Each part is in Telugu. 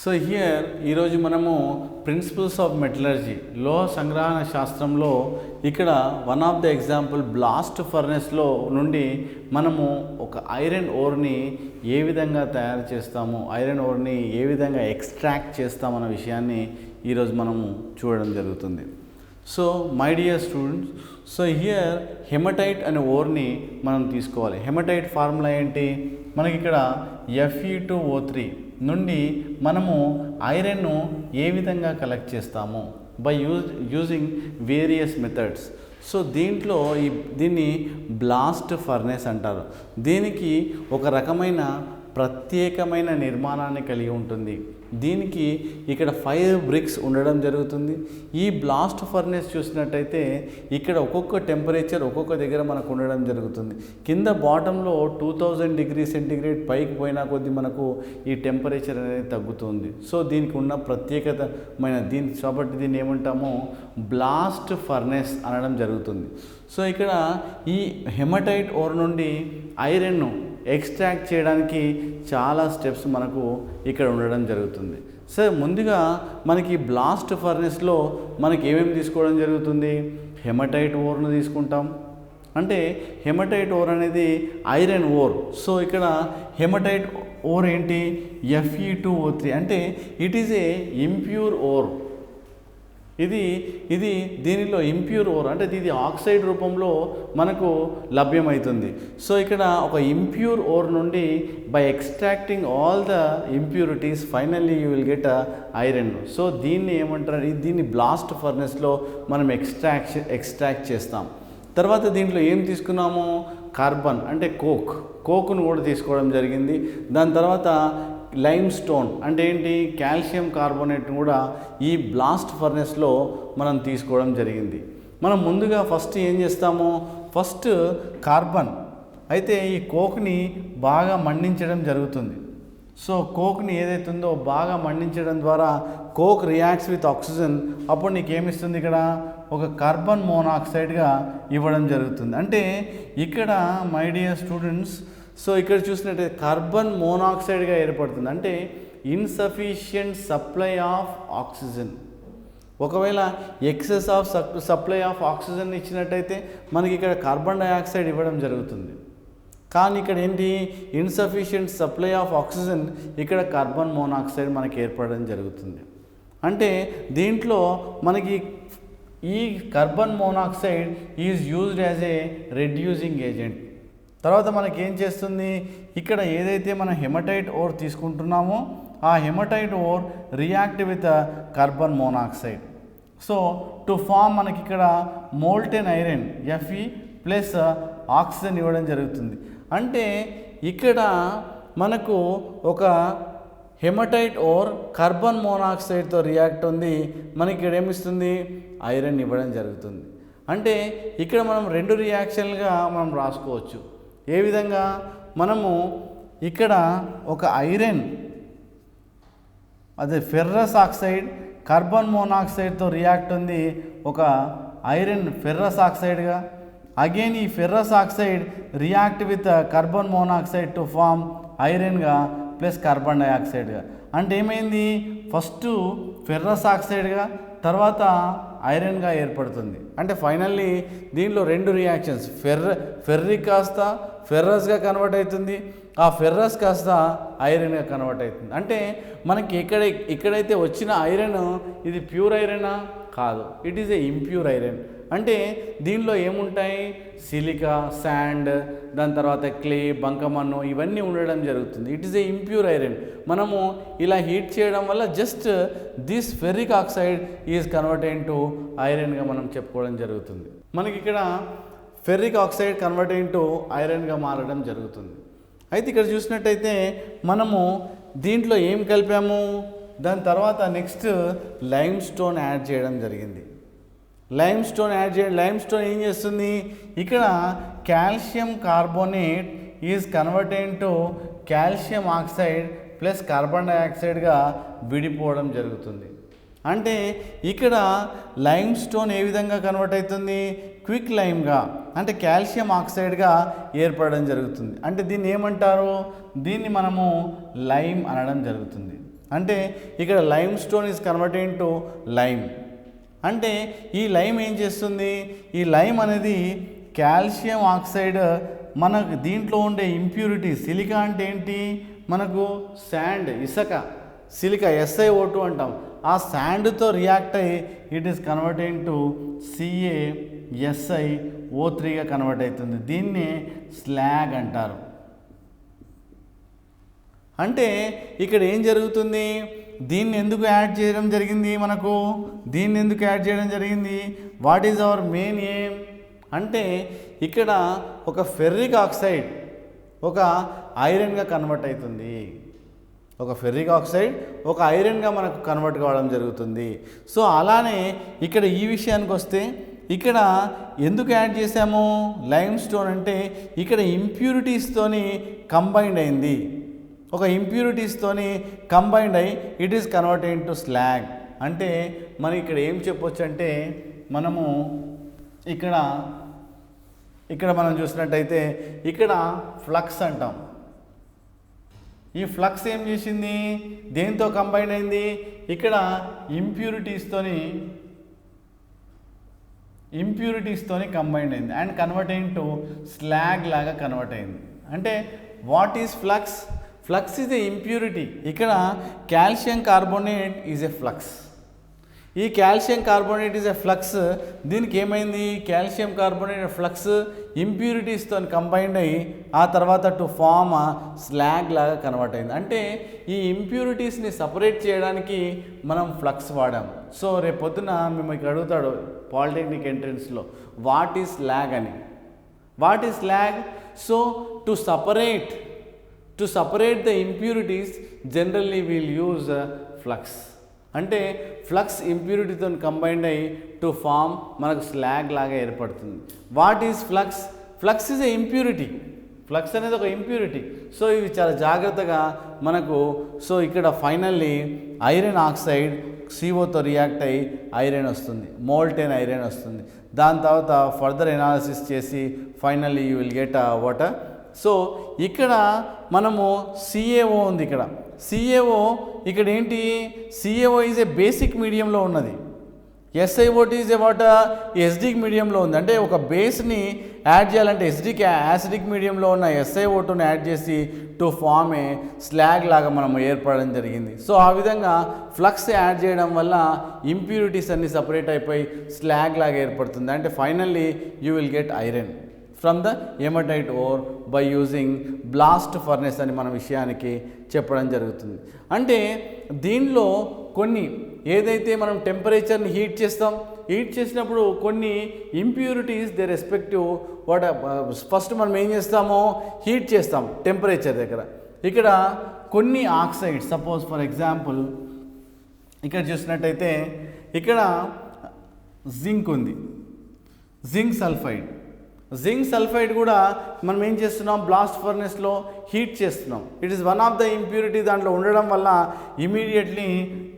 సో హియర్ ఈరోజు మనము ప్రిన్సిపల్స్ ఆఫ్ మెటలర్జీ లోహ సంగ్రహణ శాస్త్రంలో ఇక్కడ one of the example blast ఫర్నెస్లో నుండి మనము ఒక ఐరన్ ఓర్ని ఏ విధంగా తయారు చేస్తాము, ఐరన్ ఓర్ని ఏ విధంగా ఎక్స్ట్రాక్ట్ చేస్తామన్న విషయాన్ని ఈరోజు మనము చూడడం జరుగుతుంది. So my dear students, so here hematite అనే ఓర్ని మనం తీసుకోవాలి. హెమటైట్ ఫార్ములా ఏంటి? మనకి ఇక్కడ Fe2O3 నుండి మనము ఐరన్ను ఏ విధంగా కలెక్ట్ చేస్తాము by using various methods. So దీన్ని బ్లాస్ట్ ఫర్నేస్ అంటారు. దీనికి ఒక రకమైన ప్రత్యేకమైన నిర్మాణాన్ని కలిగి ఉంటుంది. దీనికి ఇక్కడ 5 బ్రిక్స్ ఉండడం జరుగుతుంది. ఈ బ్లాస్ట్ ఫర్నేస్ చూసినట్టయితే ఇక్కడ ఒక్కొక్క టెంపరేచర్ ఒక్కొక్క దగ్గర మనకు ఉండడం జరుగుతుంది. కింద బాటంలో 2000 డిగ్రీ సెంటిగ్రేడ్ పైకి పోయినా కొద్దీ మనకు ఈ టెంపరేచర్ అనేది తగ్గుతుంది. సో దీనికి ఉన్న ప్రత్యేకతమైన కాబట్టి దీన్ని ఏమంటామో బ్లాస్ట్ ఫర్నేస్ అనడం జరుగుతుంది. సో ఇక్కడ ఈ హెమటైట్ ఓర్ నుండి ఐరన్ను ఎక్స్ట్రాక్ట్ చేయడానికి చాలా స్టెప్స్ మనకు ఇక్కడ ఉండడం జరుగుతుంది. సో ముందుగా మనకి బ్లాస్ట్ ఫర్నెస్లో మనకి ఏమేమి తీసుకోవడం జరుగుతుంది? హెమటైట్ ఓర్ను తీసుకుంటాం. అంటే హెమటైట్ ఓర్ అనేది ఐరన్ ఓర్. సో ఇక్కడ హెమటైట్ ఓర్ ఏంటి? Fe2O3 అంటే it is a impure ore. ఇది దీనిలో ఇంప్యూర్ ఓర్ అంటే ఇది ఆక్సైడ్ రూపంలో మనకు లభ్యమవుతుంది. సో ఇక్కడ ఒక ఇంప్యూర్ ఓర్ నుండి by extracting all the impurities finally you will get iron. So దీన్ని ఏమంటారు? దీన్ని బ్లాస్ట్ ఫర్నెస్లో మనం ఎక్స్ట్రాక్ట్ చేస్తాం. తర్వాత దీంట్లో ఏం తీసుకున్నాము? కార్బన్ అంటే కోక్ను కూడా తీసుకోవడం జరిగింది. దాని తర్వాత లైమ్ స్టోన్ అంటే ఏంటి? కాల్షియం కార్బోనేట్ను కూడా ఈ బ్లాస్ట్ ఫర్నెస్లో మనం తీసుకోవడం జరిగింది. మనం ముందుగా ఫస్ట్ ఏం చేస్తాము? ఫస్ట్ కార్బన్ అయితే ఈ కోక్ని బాగా మండించడం జరుగుతుంది. సో కోక్ని ఏదైతుందో బాగా మండించడం ద్వారా కోక్ రియాక్ట్స్ విత్ ఆక్సిజన్. అప్పుడు నీకు ఏమిస్తుంది? ఇక్కడ ఒక కార్బన్ మోనాక్సైడ్గా ఇవ్వడం జరుగుతుంది. అంటే ఇక్కడ మై డియర్ స్టూడెంట్స్, సో ఇక్కడ చూసినట్టయితే కార్బన్ మోనాక్సైడ్గా ఏర్పడుతుంది. అంటే ఇన్సఫిషియంట్ సప్లై ఆఫ్ ఆక్సిజన్. ఒకవేళ excess of supply of oxygen ఇచ్చినట్టయితే మనకి ఇక్కడ కార్బన్ డైఆక్సైడ్ ఇవ్వడం జరుగుతుంది. కానీ ఇక్కడ ఏంటి? ఇన్సఫిషియంట్ సప్లై ఆఫ్ ఆక్సిజన్, ఇక్కడ కార్బన్ మోనాక్సైడ్ మనకి ఏర్పడడం జరుగుతుంది. అంటే దీంట్లో మనకి ఈ carbon monoxide is used as a reducing agent. తర్వాత మనకి ఏం చేస్తుంది? ఇక్కడ ఏదైతే మనం హెమటైట్ ఓర్ తీసుకుంటున్నామో ఆ hematite ore react with carbon monoxide. So to form మనకి ఇక్కడ molten iron Fe plus oxygen ఇవ్వడం జరుగుతుంది. అంటే ఇక్కడ మనకు ఒక హెమటైట్ ఓర్ కార్బన్ మోనాక్సైడ్తో రియాక్ట్ ఉంది. మనకి ఇక్కడ ఏమిస్తుంది? ఐరన్ ఇవ్వడం జరుగుతుంది. అంటే ఇక్కడ మనం 2 రియాక్షన్లుగా మనం రాసుకోవచ్చు. ఏ విధంగా? మనము ఇక్కడ ఒక ఐరన్ అదే ఫెర్రస్ ఆక్సైడ్ కార్బన్ మోనాక్సైడ్తో రియాక్ట్ ఉంది, ఒక ఐరన్ ఫెర్రస్ ఆక్సైడ్గా. అగైన్ ఈ ferrous oxide react with carbon monoxide to form ఐరన్గా ప్లస్ కార్బన్ డైఆక్సైడ్గా. అంటే ఏమైంది? ఫస్ట్ ఫెర్రస్ ఆక్సైడ్గా తర్వాత ఐరన్గా ఏర్పడుతుంది. అంటే ఫైనల్లీ దీనిలో 2 రియాక్షన్స్, ఫెర్రిక్ కాస్త ఫెర్రస్గా కన్వర్ట్ అవుతుంది, ఆ ఫెర్రస్ కాస్త ఐరన్గా కన్వర్ట్ అవుతుంది. అంటే మనకి ఇక్కడైతే వచ్చిన ఐరన్ ఇది ప్యూర్ ఐరనా? కాదు, it is a impure iron. అంటే దీనిలో ఏముంటాయి? సిలికా, శాండ్, దాని తర్వాత క్లే, బంకమన్ను ఇవన్నీ ఉండడం జరుగుతుంది. It is a impure iron. మనము ఇలా హీట్ చేయడం వల్ల just this ferric oxide is converted to ఐరన్గా మనం చెప్పుకోవడం జరుగుతుంది. మనకి ఇక్కడ ఫెర్రిక్ ఆక్సైడ్ కన్వర్టెడ్ టు ఐరన్గా మారడం జరుగుతుంది. అయితే ఇక్కడ చూసినట్టయితే మనము దీంట్లో ఏం కలిపాము? దాని తర్వాత నెక్స్ట్ లైమ్ స్టోన్ యాడ్ చేయడం జరిగింది. లైమ్ స్టోన్ ఏం చేస్తుంది? ఇక్కడ calcium carbonate is converted to calcium oxide plus carbon డైఆక్సైడ్గా విడిపోవడం జరుగుతుంది. అంటే ఇక్కడ లైమ్ స్టోన్ ఏ విధంగా కన్వర్ట్ అవుతుంది? క్విక్ లైమ్గా, అంటే కాల్షియం ఆక్సైడ్గా ఏర్పడడం జరుగుతుంది. అంటే దీన్ని ఏమంటారు? దీన్ని మనము లైమ్ అనడం జరుగుతుంది. అంటే ఇక్కడ lime stone is converted to lime. అంటే ఈ లైమ్ ఏం చేస్తుంది, ఈ లైమ్ అనేది కాల్షియం ఆక్సైడ్ మనకు దీంట్లో ఉండే ఇంప్యూరిటీ సిలికా అంటే ఏంటి, మనకు శాండ్ ఇసుక సిలికా SiO2 అంటాం, ఆ శాండ్తో రియాక్ట్ అయ్యి ఇట్ ఈస్ కన్వర్టెడ్ టు CaSiO3గా కన్వర్ట్ అవుతుంది. దీన్నే స్లాగ్ అంటారు. అంటే ఇక్కడ ఏం జరుగుతుంది, దీన్ని ఎందుకు యాడ్ చేయడం జరిగింది, మనకు దీన్ని ఎందుకు యాడ్ చేయడం జరిగింది, what is our main aim అంటే ఇక్కడ ఒక ఫెర్రిక్ ఆక్సైడ్ ఒక ఐరన్గా కన్వర్ట్ అవుతుంది, ఒక ఫెర్రిక్ ఆక్సైడ్ ఒక ఐరన్గా మనకు కన్వర్ట్ కావడం జరుగుతుంది. సో అలానే ఇక్కడ ఈ విషయానికి వస్తే ఇక్కడ ఎందుకు యాడ్ చేసాము లైమ్ స్టోన్ అంటే ఇక్కడ ఇంప్యూరిటీస్తోని కంబైండ్ అయింది, ఒక ఇంప్యూరిటీస్తోని కంబైండ్ అయ్యి it is converted to slag. అంటే మనం ఇక్కడ ఏం చెప్పొచ్చు అంటే మనము ఇక్కడ మనం చూసినట్టయితే ఇక్కడ ఫ్లక్స్ అంటాం, ఈ ఫ్లక్స్ ఏం చేసింది దేంతో కంబైన్ అయింది, ఇక్కడ ఇంప్యూరిటీస్తోని కంబైన్ అయింది అండ్ కన్వర్ట్ టు స్లాగ్ లాగా కన్వర్ట్ అయింది. అంటే what is flux, flux is a impurity. ఇక్కడ calcium carbonate is a flux, ఈ calcium carbonate is a flux. దీనికి ఏమైంది, కాల్షియం కార్బోనేట్ ఫ్లక్స్ ఇంప్యూరిటీస్తో కంబైండ్ అయ్యి ఆ తర్వాత టు ఫామ్ స్లాగ్ లాగా కన్వర్ట్ అయింది. అంటే ఈ ఇంప్యూరిటీస్ని సపరేట్ చేయడానికి మనం ఫ్లక్స్ వాడాం. సో రేపు పొద్దున మేము ఇక్కడ అడుగుతాడు పాలిటెక్నిక్ ఎంట్రన్స్లో వాట్ ఈజ్ స్లాగ్ అని, what is slag. So to separate the impurities generally we'll use flux. అంటే ఫ్లక్స్ ఇంప్యూరిటీతో కంబైండ్ అయ్యి టు ఫామ్ మనకు స్లాగ్ లాగా ఏర్పడుతుంది. What is flux, flux is a impurity, flux అనేది ఒక ఇంప్యూరిటీ. సో ఇవి చాలా జాగ్రత్తగా మనకు. సో ఇక్కడ ఫైనల్లీ ఐరన్ ఆక్సైడ్ CO తో రియాక్ట్ అయ్యి ఐరన్ వస్తుంది, మోల్టెన్ ఐరన్ వస్తుంది. దాని తర్వాత ఫర్దర్ ఎనాలిసిస్ చేసి finally you will get water. So ఇక్కడ మనము CaO ఉంది, ఇక్కడ CaO ఇక్కడ ఏంటి, CaO ఈజ్ ఏ బేసిక్ మీడియంలో ఉన్నది, SiO2 is a what acidic మీడియంలో ఉంది. అంటే ఒక బేస్ని యాడ్ చేయాలంటే యాసిడిక్ మీడియంలో ఉన్న SiO2ని యాడ్ చేసి టు ఫామ్ ఏ స్లాగ్ లాగా మనం ఏర్పడడం జరిగింది. సో ఆ విధంగా ఫ్లక్స్ యాడ్ చేయడం వల్ల ఇంప్యూరిటీస్ అన్ని సపరేట్ అయిపోయి స్లాగ్ లాగా ఏర్పడుతుంది. అంటే finally you will get iron from the hematite ore by using blast furnace అని మన విషయానికి చెప్పడం జరుగుతుంది. అంటే దీనిలో కొన్ని ఏదైతే మనం టెంపరేచర్ని హీట్ చేసినప్పుడు కొన్ని impurities they respective what first మనం ఏం చేస్తామో హీట్ చేస్తాం టెంపరేచర్ దగ్గర. ఇక్కడ కొన్ని ఆక్సైడ్ సపోజ్ ఫర్ ఎగ్జాంపుల్ ఇక్కడ చూసినట్టయితే ఇక్కడ జింక్ ఉంది, జింక్ సల్ఫైడ్ కూడా మనం ఏం చేస్తున్నాం బ్లాస్ట్ ఫర్నెస్లో హీట్ చేస్తున్నాం. It is one of the impurity దాంట్లో ఉండడం వల్ల immediately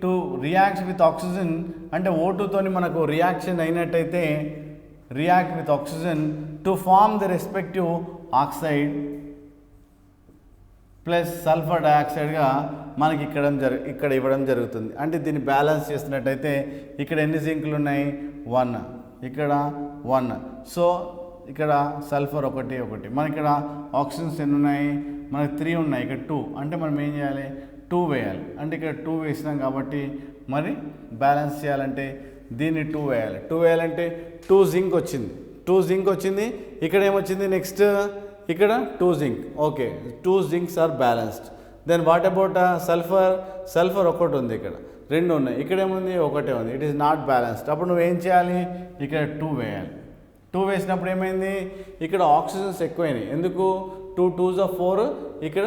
to react with oxygen అంటే O2తోని మనకు రియాక్షన్ అయినట్టయితే react with oxygen to form the respective oxide plus sulphur డయాక్సైడ్గా మనకి ఇక్కడ ఇవ్వడం జరుగుతుంది. అంటే దీన్ని బ్యాలెన్స్ చేసినట్టయితే ఇక్కడ ఎన్ని జింకులు ఉన్నాయి 1, ఇక్కడ 1. సో ఇక్కడ సల్ఫర్ ఒకటి మనకి ఇక్కడ ఆక్సిజన్స్ ఎన్ని ఉన్నాయి మనకి 3 ఉన్నాయి, ఇక్కడ 2. అంటే మనం ఏం చేయాలి 2 వేయాలి. అంటే ఇక్కడ 2 వేసినాం కాబట్టి మరి బ్యాలెన్స్ చేయాలంటే దీన్ని 2 వేయాలి. 2 వేయాలంటే 2 జింక్ వచ్చింది. ఇక్కడ ఏమొచ్చింది నెక్స్ట్ ఇక్కడ 2 zinc. Okay, 2 zincs are balanced. Then what about sulphur ఒకటి ఉంది, ఇక్కడ 2 ఉన్నాయి, ఇక్కడ ఏముంది ఒకటే ఉంది. It is not balanced. అప్పుడు నువ్వు ఏం చేయాలి ఇక్కడ 2 వేయాలి. 2 వేసినప్పుడు ఏమైంది ఇక్కడ ఆక్సిజన్స్ ఎక్కువైనాయి. ఎందుకు 2 2s are 4, ఇక్కడ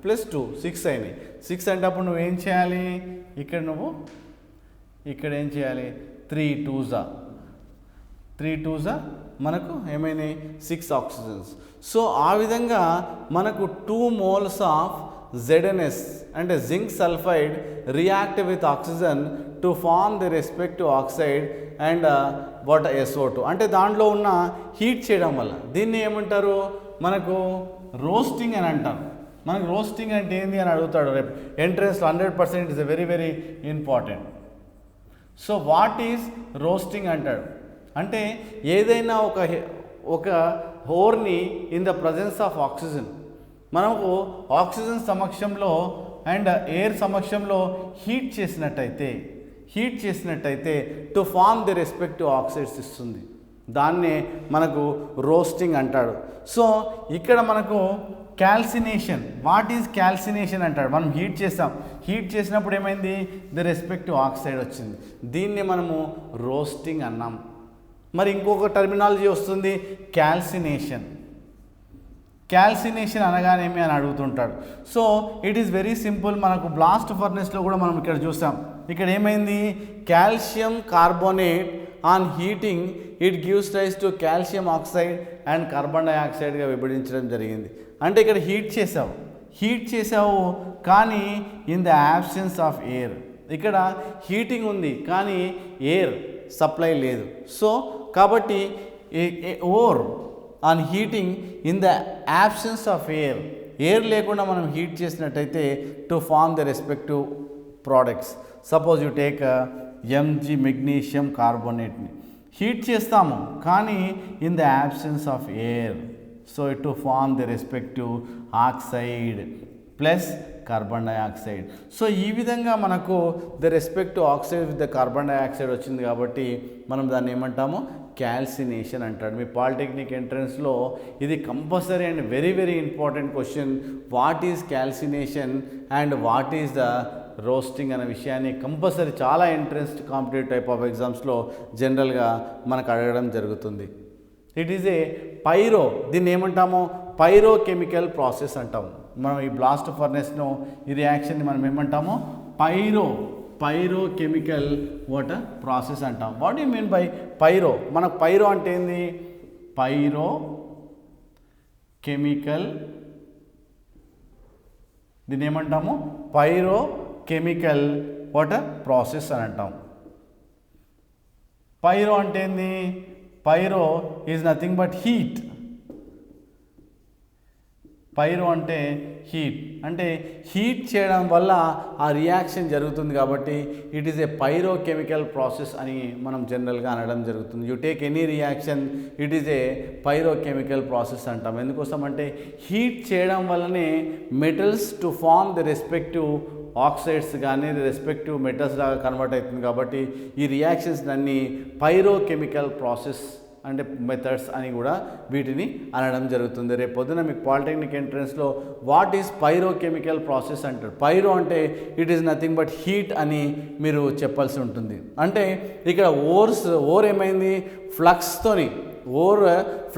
ప్లస్ 2 6 అయినాయి. 6 అంటే అప్పుడు నువ్వు ఏం చేయాలి ఇక్కడ ఏం చేయాలి 3 2s మనకు ఏమైనాయి 6 ఆక్సిజన్స్. సో ఆ విధంగా మనకు 2 moles ఆఫ్ ZnS అంటే zinc sulphide react with oxygen to form the respective oxide and what SO2. అంటే దాంట్లో ఉన్న హీట్ చేయడం వల్ల దీన్ని ఏమంటారు మనకు రోస్టింగ్ అని అంటారు. మనకు రోస్టింగ్ అంటే ఏంది అని అడుగుతాడు రేపు ఎంట్రన్స్లో 100% is very very important. So what is roasting అంటాడు అంటే ఏదైనా ఒక హోర్ని in the presence of oxygen, మనకు ఆక్సిజన్ సమక్షంలో అండ్ ఎయిర్ సమక్షంలో హీట్ చేసినట్టయితే to form the respective oxides ఇస్తుంది. దాన్నే మనకు రోస్టింగ్ అంటాడు. సో ఇక్కడ మనకు క్యాల్సినేషన్, వాట్ ఈజ్ క్యాల్సినేషన్ అంటాడు. మనం హీట్ చేసినప్పుడు ఏమైంది, ది రెస్పెక్టివ్ ఆక్సైడ్ వచ్చింది, దీన్ని మనము రోస్టింగ్ అన్నాం. మరి ఇంకొక టర్మినాలజీ వస్తుంది క్యాల్సినేషన్. క్యాల్సినేషన్ అనగానేమి అని అడుగుతుంటాడు. So it is very simple. మనకు బ్లాస్ట్ ఫర్నెస్లో కూడా మనం ఇక్కడ చూసాం. ఇక్కడ ఏమైంది, calcium carbonate on heating it gives rise to calcium oxide and carbon డైఆక్సైడ్గా విభజించడం జరిగింది. అంటే ఇక్కడ హీట్ చేసావు కానీ in the absence of air. ఇక్కడ హీటింగ్ ఉంది కానీ ఎయిర్ సప్లై లేదు. సో కాబట్టి ore on heating in the absence of air లేకుండా మనం హీట్ చేసినట్టయితే to form the respective products. Suppose you take Mg magnesium కార్బోనేట్ని హీట్ చేస్తాము కానీ in the absence of air, so to form the respective oxide plus carbon dioxide. So ఈ విధంగా మనకు the respective oxide with the carbon dioxide వచ్చింది కాబట్టి మనం దాన్ని ఏమంటాము, క్యాల్సినేషన్ అంటాడు. మీ పాలిటెక్నిక్ ఎంట్రన్స్లో ఇది compulsory and very very important question. What is calcination and what is the roasting అనే విషయాన్ని కంపల్సరీ చాలా ఎంట్రన్స్ కాంపిటేటివ్ టైప్ ఆఫ్ ఎగ్జామ్స్లో జనరల్గా మనకు అడగడం జరుగుతుంది. ఇట్ ఈజ్ ఏ పైరో, దీన్ని ఏమంటాము, పైరోకెమికల్ ప్రాసెస్ అంటాము. మనం ఈ బ్లాస్ట్ ఫర్నెస్ను ఈ రియాక్షన్ని మనం ఏమంటాము, పైరోకెమికల్ వాటర్ ప్రాసెస్ అంటాం. What you mean by pyro? మనకు పైరో అంటే ఏంది, పైరోకెమికల్, దీన్ని ఏమంటాము, పైరోకెమికల్ వాటర్ ప్రాసెస్ అని అంటాం. పైరో అంటే ఏంది, pyro is nothing but heat. Pyro అంటే హీట్ చేయడం వల్ల ఆ రియాక్షన్ జరుగుతుంది కాబట్టి it is a pyrochemical process అని మనం జనరల్గా అనడం జరుగుతుంది. You take any reaction it is a pyrochemical process అంటాం. ఎందుకోసం అంటే హీట్ చేయడం వల్లనే metals to form the respective oxides కానీ రెస్పెక్టివ్ మెటల్స్ లాగా కన్వర్ట్ అవుతుంది కాబట్టి ఈ రియాక్షన్స్ అన్నీ పైరోకెమికల్ ప్రాసెస్ అంటే మెథడ్స్ అని కూడా వీటిని అనడం జరుగుతుంది. రేపు పొద్దున మీకు పాలిటెక్నిక్ ఎంట్రన్స్లో వాట్ ఈజ్ పైరోకెమికల్ ప్రాసెస్ అంటారు. పైరో అంటే it is nothing but heat అని మీరు చెప్పాల్సి ఉంటుంది. అంటే ఇక్కడ ఓర్ ఏమైంది,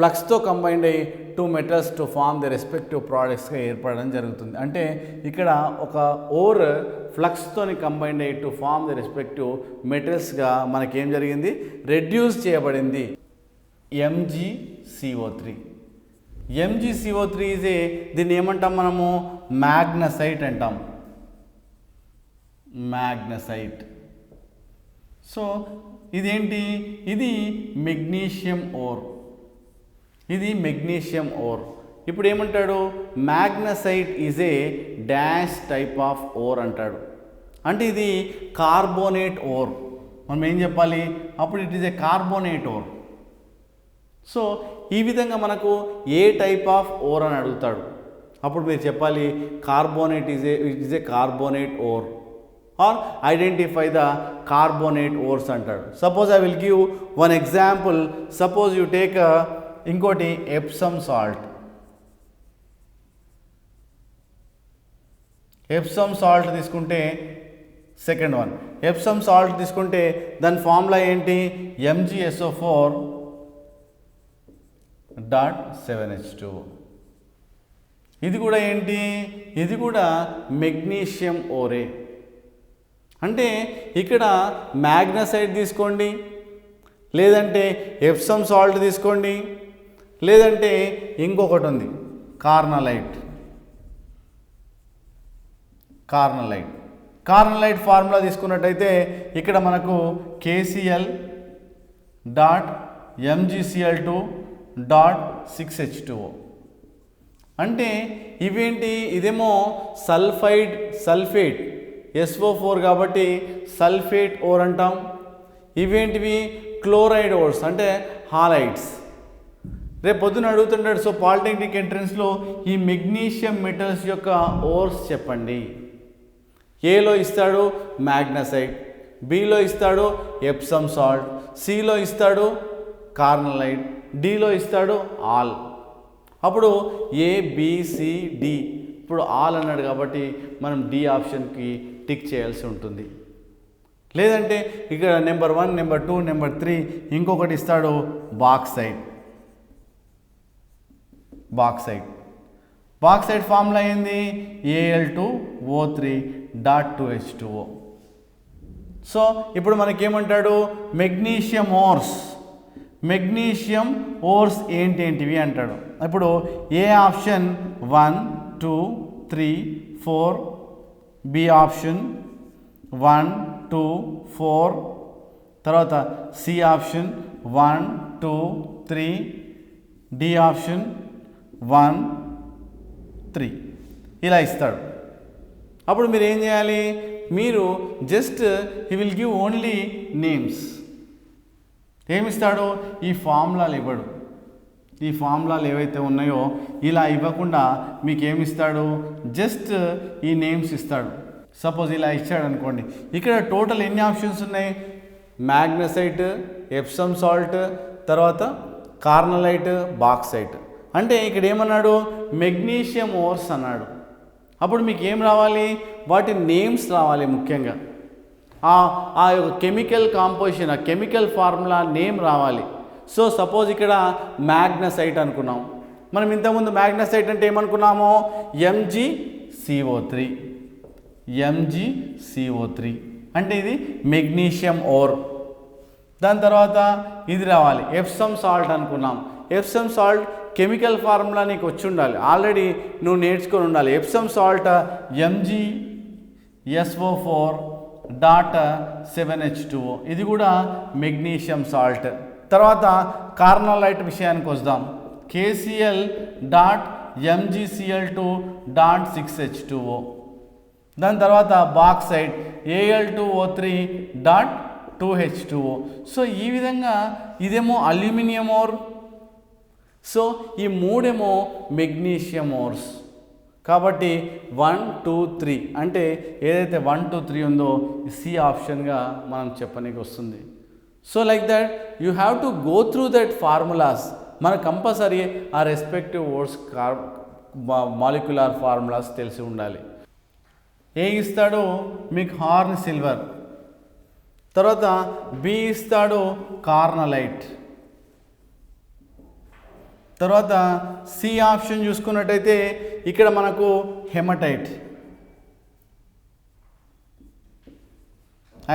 ఫ్లక్స్తో కంబైండ్ అయ్యి to metals to form the respective ప్రోడక్ట్స్గా ఏర్పడడం జరుగుతుంది. అంటే ఇక్కడ ఒక ఓర్ ఫ్లక్స్తోని కంబైండ్ అయ్యి టు ఫార్మ్ ది రెస్పెక్టివ్ మెటల్స్గా మనకేం జరిగింది, రెడ్యూస్ చేయబడింది. MgCO3 ఈజ్ దీన్ని ఏమంటాం మనము, మ్యాగ్నసైట్ అంటాం, మ్యాగ్నసైట్. సో ఇదేంటి, ఇది మెగ్నీషియం ఓర్. ఇప్పుడు ఏమంటాడు, magnesite is a dash type of ore అంటాడు. అంటే ఇది కార్బోనేట్ ఓర్. మనం ఏం చెప్పాలి అప్పుడు, it is a carbonate ore. So ఈ విధంగా మనకు ఏ టైప్ ఆఫ్ ఓర్ అని అడుగుతాడు, అప్పుడు మీరు చెప్పాలి carbonate it is a carbonate ore or identify the carbonate ores అంటాడు. Suppose I will give one example. Suppose you take ఇంకోటి ఎప్సమ్ సాల్ట్ తీసుకుంటే, సెకండ్ వన్ ఎప్సమ్ సాల్ట్ తీసుకుంటే దాని ఫార్ములా ఏంటి, MgSO4.7H2. ఇది కూడా ఏంటి, ఇది కూడా మెగ్నీషియం ఓరే. అంటే ఇక్కడ మ్యాగ్నసైట్ తీసుకోండి, లేదంటే ఎప్సమ్ సాల్ట్ తీసుకోండి, లేదంటే ఇంకొకటి ఉంది కార్నలైట్ ఫార్ములా తీసుకున్నట్టయితే ఇక్కడ మనకు KCl.MgCl2.6H2O. అంటే ఇవేంటి, ఇదేమో సల్ఫేట్ SO4 కాబట్టి సల్ఫేట్ ఓర్ అంటాం. ఇవేంటివి క్లోరైడ్ ఓర్స్ అంటే హాలైడ్స్. రేపు పొద్దున అడుగుతుంటాడు, సో పాలిటెక్నిక్ ఎంట్రన్స్లో ఈ మెగ్నీషియం మెటల్స్ యొక్క ఓర్స్ చెప్పండి. ఏలో ఇస్తాడు మ్యాగ్నసైట్, బిలో ఇస్తాడు ఎప్సమ్ సాల్ట్, సిలో ఇస్తాడు కార్నలైట్, డిలో ఇస్తాడు ఆల్. అప్పుడు ABCD, ఇప్పుడు ఆల్ అన్నాడు కాబట్టి మనం డి ఆప్షన్కి టిక్ చేయాల్సి ఉంటుంది. లేదంటే ఇక్కడ నెంబర్ 1, నెంబర్ 2, నెంబర్ 3 ఇంకొకటి ఇస్తాడు బాక్సైట్ ఫార్ములా ఏంది, Al2O3.2H2O. సో ఇప్పుడు మనకేమంటాడు, మెగ్నీషియం ఓర్స్ ఏంటివి అంటాడు. ఇప్పుడు ఏ ఆప్షన్ 1, 2, 3, 4, బి ఆప్షన్ 1, 2, 4, తర్వాత సి ఆప్షన్ 1, 2, 3, డి ఆప్షన్ 1, 3 ఇలా ఇస్తాడు. అప్పుడు మీరు ఏం చేయాలి, మీరు just he will give only names. ఏమిస్తాడు, ఈ ఫార్ములాలు ఇవ్వడు. ఈ ఫార్ములాలు ఏవైతే ఉన్నాయో ఇలా ఇవ్వకుండా మీకు ఏమిస్తాడు, జస్ట్ ఈ నేమ్స్ ఇస్తాడు. సపోజ్ ఇలా ఇచ్చాడు అనుకోండి, ఇక్కడ టోటల్ ఎన్ని ఆప్షన్స్ ఉన్నాయి, మ్యాగ్నసైట్, ఎప్సమ్ సాల్ట్, తర్వాత కార్నలైట్, బాక్సైట్. అంటే ఇక్కడ ఏమన్నాడు, మెగ్నీషియం ఓర్స్ అన్నాడు. అప్పుడు మీకు ఏం రావాలి, వాటి నేమ్స్ రావాలి. ముఖ్యంగా ఆ యొక్క కెమికల్ కాంపోజిషన్, ఆ కెమికల్ ఫార్ములా నేమ్ రావాలి. సో సపోజ్ ఇక్కడ మ్యాగ్నసైట్ అనుకున్నాం. మనం ఇంతకుముందు మ్యాగ్నసైట్ అంటే ఏమనుకున్నామో, MgCO3 అంటే ఇది మెగ్నీషియం ఓర్. దాని తర్వాత ఇది రావాలి, ఎప్సమ్ సాల్ట్ అనుకున్నాం. ఎప్సమ్ సాల్ట్ కెమికల్ ఫార్ములా నీకు వచ్చి ఉండాలి, ఆల్రెడీ నువ్వు నేర్చుకొని ఉండాలి. ఎప్సమ్ సాల్ట్ MgSO4.7H2O, ఇది కూడా మెగ్నీషియం సాల్ట్. తర్వాత కార్నలైట్ విషయానికి వద్దాం, KCl.MgCl2.6H2O. దాని తర్వాత బాక్సైట్ Al2O3.2H2O. సో ఈ విధంగా ఇదేమో అల్యూమినియం ఓర్, సో ఈ మూడేమో మెగ్నీషియం ఓర్స్. కాబట్టి 1, 2, 3 అంటే ఏదైతే 1, 2, 3 ఉందో సి ఆప్షన్గా మనం చెప్పనీకి వస్తుంది. So like that you have to go through that formulas. మన కంపల్సరీ ఆ రెస్పెక్టివ్ ఓర్స్ మాలిక్యులర్ ఫార్ములాస్ తెలిసి ఉండాలి. ఏ ఇస్తాడు మీకు హార్న్ సిల్వర్, తర్వాత బి ఇస్తాడు కార్నలైట్, తర్వాత సి ఆప్షన్ చూసుకున్నట్టయితే ఇక్కడ మనకు హెమటైట్,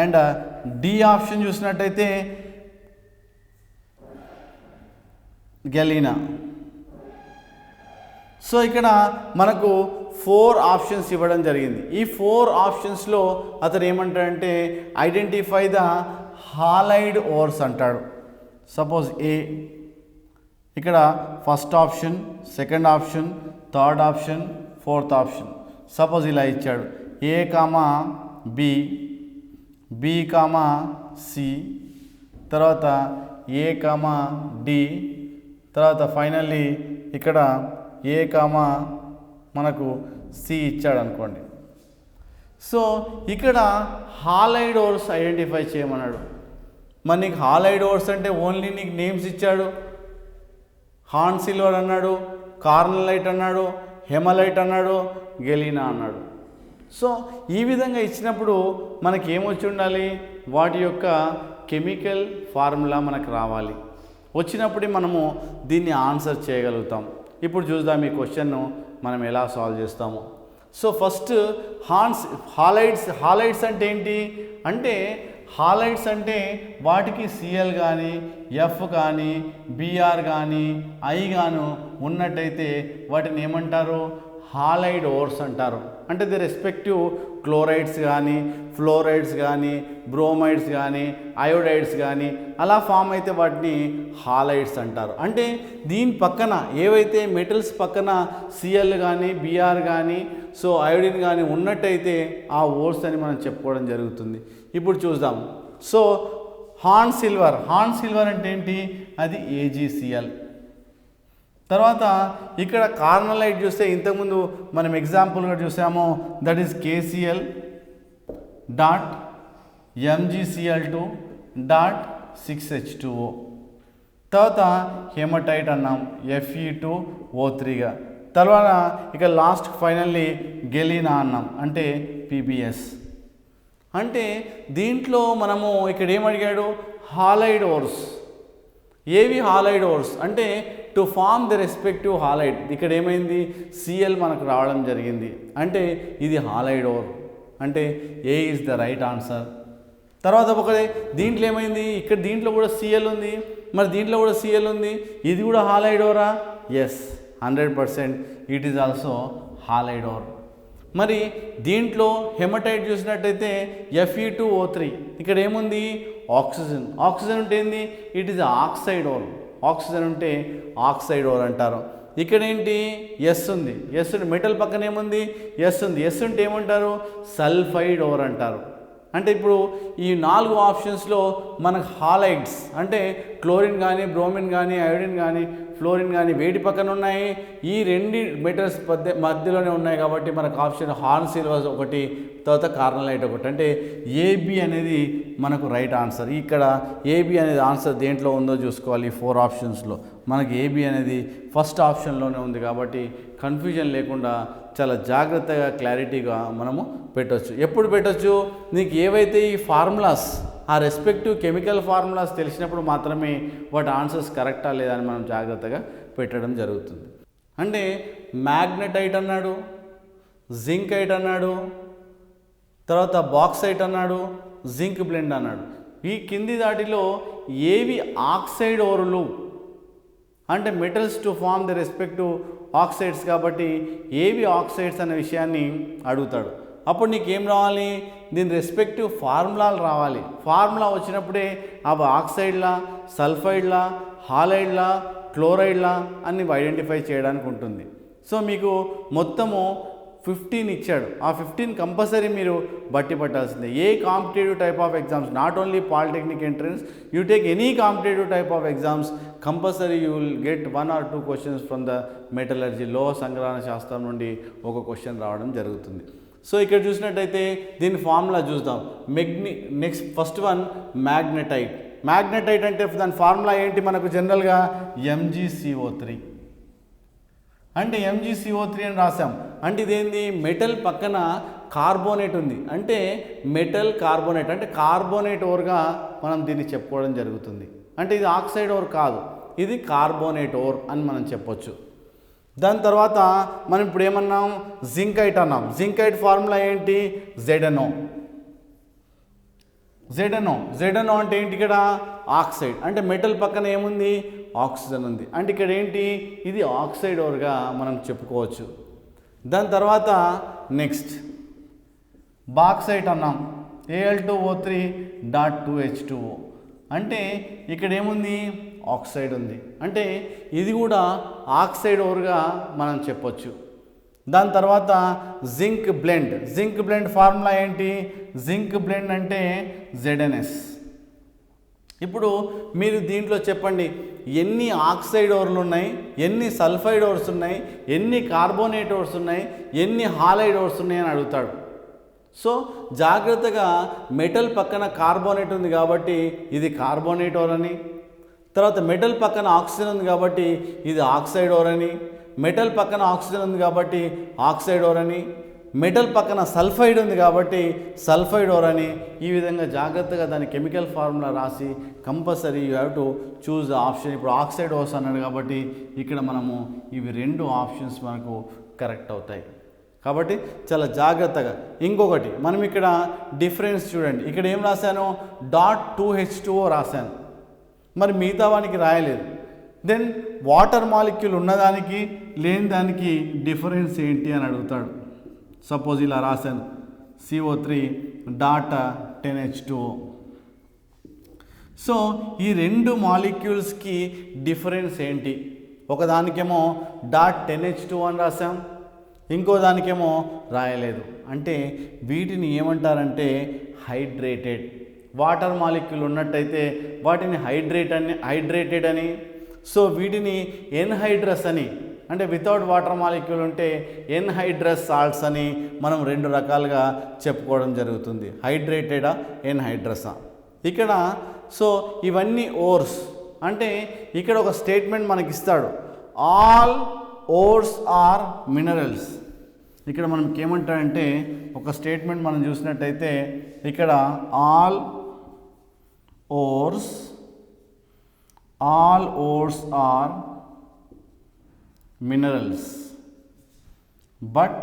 అండ్ డి ఆప్షన్ చూసినట్టయితే గెలీనా. సో ఇక్కడ మనకు 4 ఆప్షన్స్ ఇవ్వడం జరిగింది. ఈ 4 ఆప్షన్స్లో అతను ఏమంటాడంటే ఐడెంటిఫై ద హాలైడ్ ఓర్స్ అంటాడు. సపోజ్ ఏ, ఇక్కడ first option, second option, third option, fourth option. Suppose ఇలా ఇచ్చాడు A, B, B, C, తర్వాత A, D, తర్వాత ఫైనల్లీ ఇక్కడ A, మనకు C ఇచ్చాడు అనుకోండి. సో ఇక్కడ హాలైడ్ ఓర్స్ ఐడెంటిఫై చేయమన్నాడు. మరి నీకు హాలైడ్ ఓర్స్ అంటే ఓన్లీ నీకు నేమ్స్ ఇచ్చాడు, హార్న్ సిల్వర్ అన్నాడు, కార్నలైట్ అన్నాడు, హెమలైట్ అన్నాడు, గెలీనా అన్నాడు. సో ఈ విధంగా ఇచ్చినప్పుడు మనకి ఏమొచ్చి ఉండాలి, వాటి యొక్క కెమికల్ ఫార్ములా మనకు రావాలి. వచ్చినప్పుడే మనము దీన్ని ఆన్సర్ చేయగలుగుతాం. ఇప్పుడు చూద్దాం ఈ క్వశ్చన్ను మనం ఎలా సాల్వ్ చేస్తాము. సో ఫస్ట్ హాలైడ్స్ అంటే ఏంటి అంటే, హాలైడ్స్ అంటే వాటికి Cl కానీ, F కానీ, Br కానీ, I గాను ఉన్నట్టయితే వాటిని ఏమంటారు, హాలైడ్ ఓర్స్ అంటారు. అంటే ది రెస్పెక్టివ్ క్లోరైడ్స్ కానీ, ఫ్లోరైడ్స్ కానీ, బ్రోమైడ్స్ కానీ, అయోడైడ్స్ కానీ అలా ఫామ్ అయితే వాటిని హాలైడ్స్ అంటారు. అంటే దీని పక్కన ఏవైతే మెటల్స్ పక్కన Cl కానీ, Br కానీ, సో అయోడిన్ కానీ ఉన్నట్టయితే ఆ ఓర్స్ అని మనం చెప్పుకోవడం జరుగుతుంది. ఇప్పుడు చూద్దాం. సో హార్న్ సిల్వర్ అంటే ఏంటి? అది AgCl. తర్వాత ఇక్కడ కార్నలైట్ చూస్తే ఇంతకుముందు మనం ఎగ్జాంపుల్గా చూసాము, that is KCl dot MgCl2 dot 6H2O. తర్వాత హెమటైట్ అన్నాం Fe2O3గా. తర్వాత ఇక లాస్ట్ ఫైనల్లీ గెలీనా అన్నాం అంటే PbS. అంటే దీంట్లో మనము ఇక్కడ ఏమడిగాడు? హాలైడ్ ఓర్స్. ఏవి హాలైడ్ ఓర్స్ అంటే to form the respective halide. ఇక్కడ ఏమైంది? Cl మనకు రావడం జరిగింది. అంటే ఇది హాలైడ్ ఓర్. అంటే ఏ ఈజ్ ద రైట్ ఆన్సర్. తర్వాత ఒకటి దీంట్లో ఏమైంది? ఇక్కడ దీంట్లో కూడా Cl ఉంది, మరి దీంట్లో కూడా Cl ఉంది. ఇది కూడా హాలైడ్ ఓరా? Yes, 100% it is also halide ore. మరి దీంట్లో హెమటైట్ చూసినట్టయితే Fe2O3. ఇక్కడ ఏముంది? ఆక్సిజన్. ఆక్సిజన్ ఉంటే ఏంది? It is oxide ore. Oxygen ఉంటే ఆక్సైడ్ ఓర్ అంటారు. ఇక్కడ ఏంటి? ఎస్ ఉంది. ఎస్ ఉంది. మెటల్ పక్కన ఏముంది? ఎస్ ఉంది. ఎస్ ఉంటే ఏమంటారు? సల్ఫైడ్ ఓర్ అంటారు. అంటే ఇప్పుడు ఈ 4 ఆప్షన్స్లో మనకు హాలైడ్స్ అంటే క్లోరిన్ కానీ, బ్రోమిన్ కానీ, అయోడిన్ కానీ, ఫ్లోరిన్ కానీ వేటి పక్కన ఉన్నాయి? ఈ 2 మెటల్స్ మధ్యలోనే ఉన్నాయి. కాబట్టి మనకు ఆప్షన్ హార్న్ సిల్వర్ ఒకటి, తర్వాత కార్నలైట్ ఒకటి. అంటే AB అనేది మనకు రైట్ ఆన్సర్. ఇక్కడ AB అనేది ఆన్సర్ దేంట్లో ఉందో చూసుకోవాలి. 4 ఆప్షన్స్లో మనకి AB అనేది ఫస్ట్ ఆప్షన్లోనే ఉంది. కాబట్టి కన్ఫ్యూజన్ లేకుండా చాలా జాగ్రత్తగా క్లారిటీగా మనము పెట్టవచ్చు. ఎప్పుడు పెట్టవచ్చు? నీకు ఏవైతే ఈ ఫార్ములాస్, ఆ రెస్పెక్టివ్ కెమికల్ ఫార్ములాస్ తెలిసినప్పుడు మాత్రమే వాటి ఆన్సర్స్ కరెక్టా లేదా అని మనం జాగ్రత్తగా పెట్టడం జరుగుతుంది. అంటే మ్యాగ్నెటైట్ అన్నాడు, జింకైట్ అన్నాడు, తర్వాత బాక్సైట్ అన్నాడు, జింక్ బ్లెండ్ అన్నాడు. ఈ కింది దాటిలో ఏవి ఆక్సైడ్ ఓరులు అంటే metals to form the respective oxides. కాబట్టి ఏవి ఆక్సైడ్స్ అనే విషయాన్ని అడుగుతాడు. అప్పుడు నీకు ఏం రావాలి? దీని రెస్పెక్టివ్ ఫార్ములాలు రావాలి. ఫార్ములా వచ్చినప్పుడే అవి ఆక్సైడ్లా, సల్ఫైడ్లా, హాలైడ్లా, క్లోరైడ్లా అని ఐడెంటిఫై చేయడానికి ఉంటుంది. సో మీకు మొత్తము 15 ఇచ్చాడు. ఆ 15 కంపల్సరీ మీరు బట్టి పట్టాల్సిందే. ఏ competitive type of exams, not only polytechnic entrance, you take any competitive type of exams, compulsory you will get 1 or 2 questions from the metallurgy. లోహ సంగ్రహణ శాస్త్రం నుండి ఒక క్వశ్చన్ రావడం జరుగుతుంది. సో ఇక్కడ చూసినట్టయితే దీని ఫార్ములా చూద్దాం. Next first one magnetite. Magnetite అంటే దాని ఫార్ములా ఏంటి? మనకు జనరల్గా MgCO3. అంటే MgCO3 అని రాసాం. అంటే ఇదేంది? మెటల్ పక్కన కార్బోనేట్ ఉంది. అంటే మెటల్ కార్బోనేట్ అంటే కార్బోనేట్ ఓర్గా మనం దీన్ని చెప్పుకోవడం జరుగుతుంది. అంటే ఇది ఆక్సైడ్ ఓర్ కాదు, ఇది కార్బోనేట్ ఓర్ అని మనం చెప్పొచ్చు. దాని తర్వాత మనం ఇప్పుడు ఏమన్నాం? జింకైట్ అన్నాం. జింకైట్ ఫార్ములా ఏంటి? ZnO. ZnO అంటే ఏంటి? ఇక్కడ ఆక్సైడ్. అంటే మెటల్ పక్కన ఏముంది? ఆక్సిజన్ ఉంది. అంటే ఇక్కడ ఏంటి? ఇది ఆక్సైడ్ ఓర్గా మనం చెప్పుకోవచ్చు. దాని తర్వాత నెక్స్ట్ బాక్సైట్ అన్నాం. Al2O3 dot 2H2O. అంటే ఇక్కడ ఏముంది? ఆక్సైడ్ ఉంది. అంటే ఇది కూడా ఆక్సైడ్ ఓర్గా మనం చెప్పొచ్చు. దాని తర్వాత zinc blend. Zinc blend formula ఏంటి? జింక్ బ్లెండ్ అంటే ZnS. ఇప్పుడు మీరు దీంట్లో చెప్పండి, ఎన్ని ఆక్సైడ్ ఓర్లు ఉన్నాయి, ఎన్ని సల్ఫైడ్ ఓర్స్ ఉన్నాయి, ఎన్ని కార్బోనేట్ ఓర్స్ ఉన్నాయి, ఎన్ని హాలైడ్ ఓర్స్ ఉన్నాయి అని అడుగుతాడు. సో జాగ్రత్తగా మెటల్ పక్కన కార్బోనేట్ ఉంది కాబట్టి ఇది కార్బోనేట్ ఓర్ అని, తర్వాత మెటల్ పక్కన ఆక్సిజన్ ఉంది కాబట్టి ఇది ఆక్సైడ్ ఓర్ అని, మెటల్ పక్కన ఆక్సిజన్ ఉంది కాబట్టి ఆక్సైడ్ ఓర్ అని, మెటల్ పక్కన సల్ఫైడ్ ఉంది కాబట్టి సల్ఫైడ్ ఓర్ అని. ఈ విధంగా జాగ్రత్తగా దాని కెమికల్ ఫార్ములా రాసి compulsory you have to choose the option. ఇప్పుడు ఆక్సైడ్ ఓర్స్ అన్నాడు కాబట్టి ఇక్కడ మనము ఇవి 2 ఆప్షన్స్ మనకు కరెక్ట్ అవుతాయి. కాబట్టి చాలా జాగ్రత్తగా. ఇంకొకటి మనం ఇక్కడ డిఫరెన్స్ చూడండి. ఇక్కడ ఏం రాశాను? డాట్ 2H2O రాశాను. మరి మిగతా వానికి రాయలేదు. దెన్ వాటర్ మాలిక్యూల్ ఉన్నదానికి లేని దానికి డిఫరెన్స్ ఏంటి అని అడుగుతాడు. సపోజ్ ఇలా రాశాను CO3 డాట్ 10H2O. సో ఈ రెండు మాలిక్యూల్స్కి డిఫరెన్స్ ఏంటి? ఒకదానికేమో డాట్ 10H2 అని రాసాం, ఇంకో దానికేమో రాయలేదు. అంటే వీటిని ఏమంటారంటే హైడ్రేటెడ్. వాటర్ మాలిక్యూల్ ఉన్నట్టయితే వాటిని హైడ్రేటెడ్ అని, సో వీటిని ఎన్హైడ్రస్ అని, అంటే వితౌట్ వాటర్ మాలిక్యూల్ ఉంటే ఎన్హైడ్రస్ సాల్ట్స్ అని మనం రెండు రకాలుగా చెప్పుకోవడం జరుగుతుంది. హైడ్రేటెడా ఎన్హైడ్రసా. ఇక్కడ సో ఇవన్నీ ఓర్స్. అంటే ఇక్కడ ఒక స్టేట్మెంట్ మనకి ఇస్తాడు, ఆల్ ఓర్స్ ఆర్ మినరల్స్. ఇక్కడ మనకి ఏమంటాడంటే ఒక స్టేట్మెంట్ మనం చూసినట్టయితే ఇక్కడ all ores are minerals, but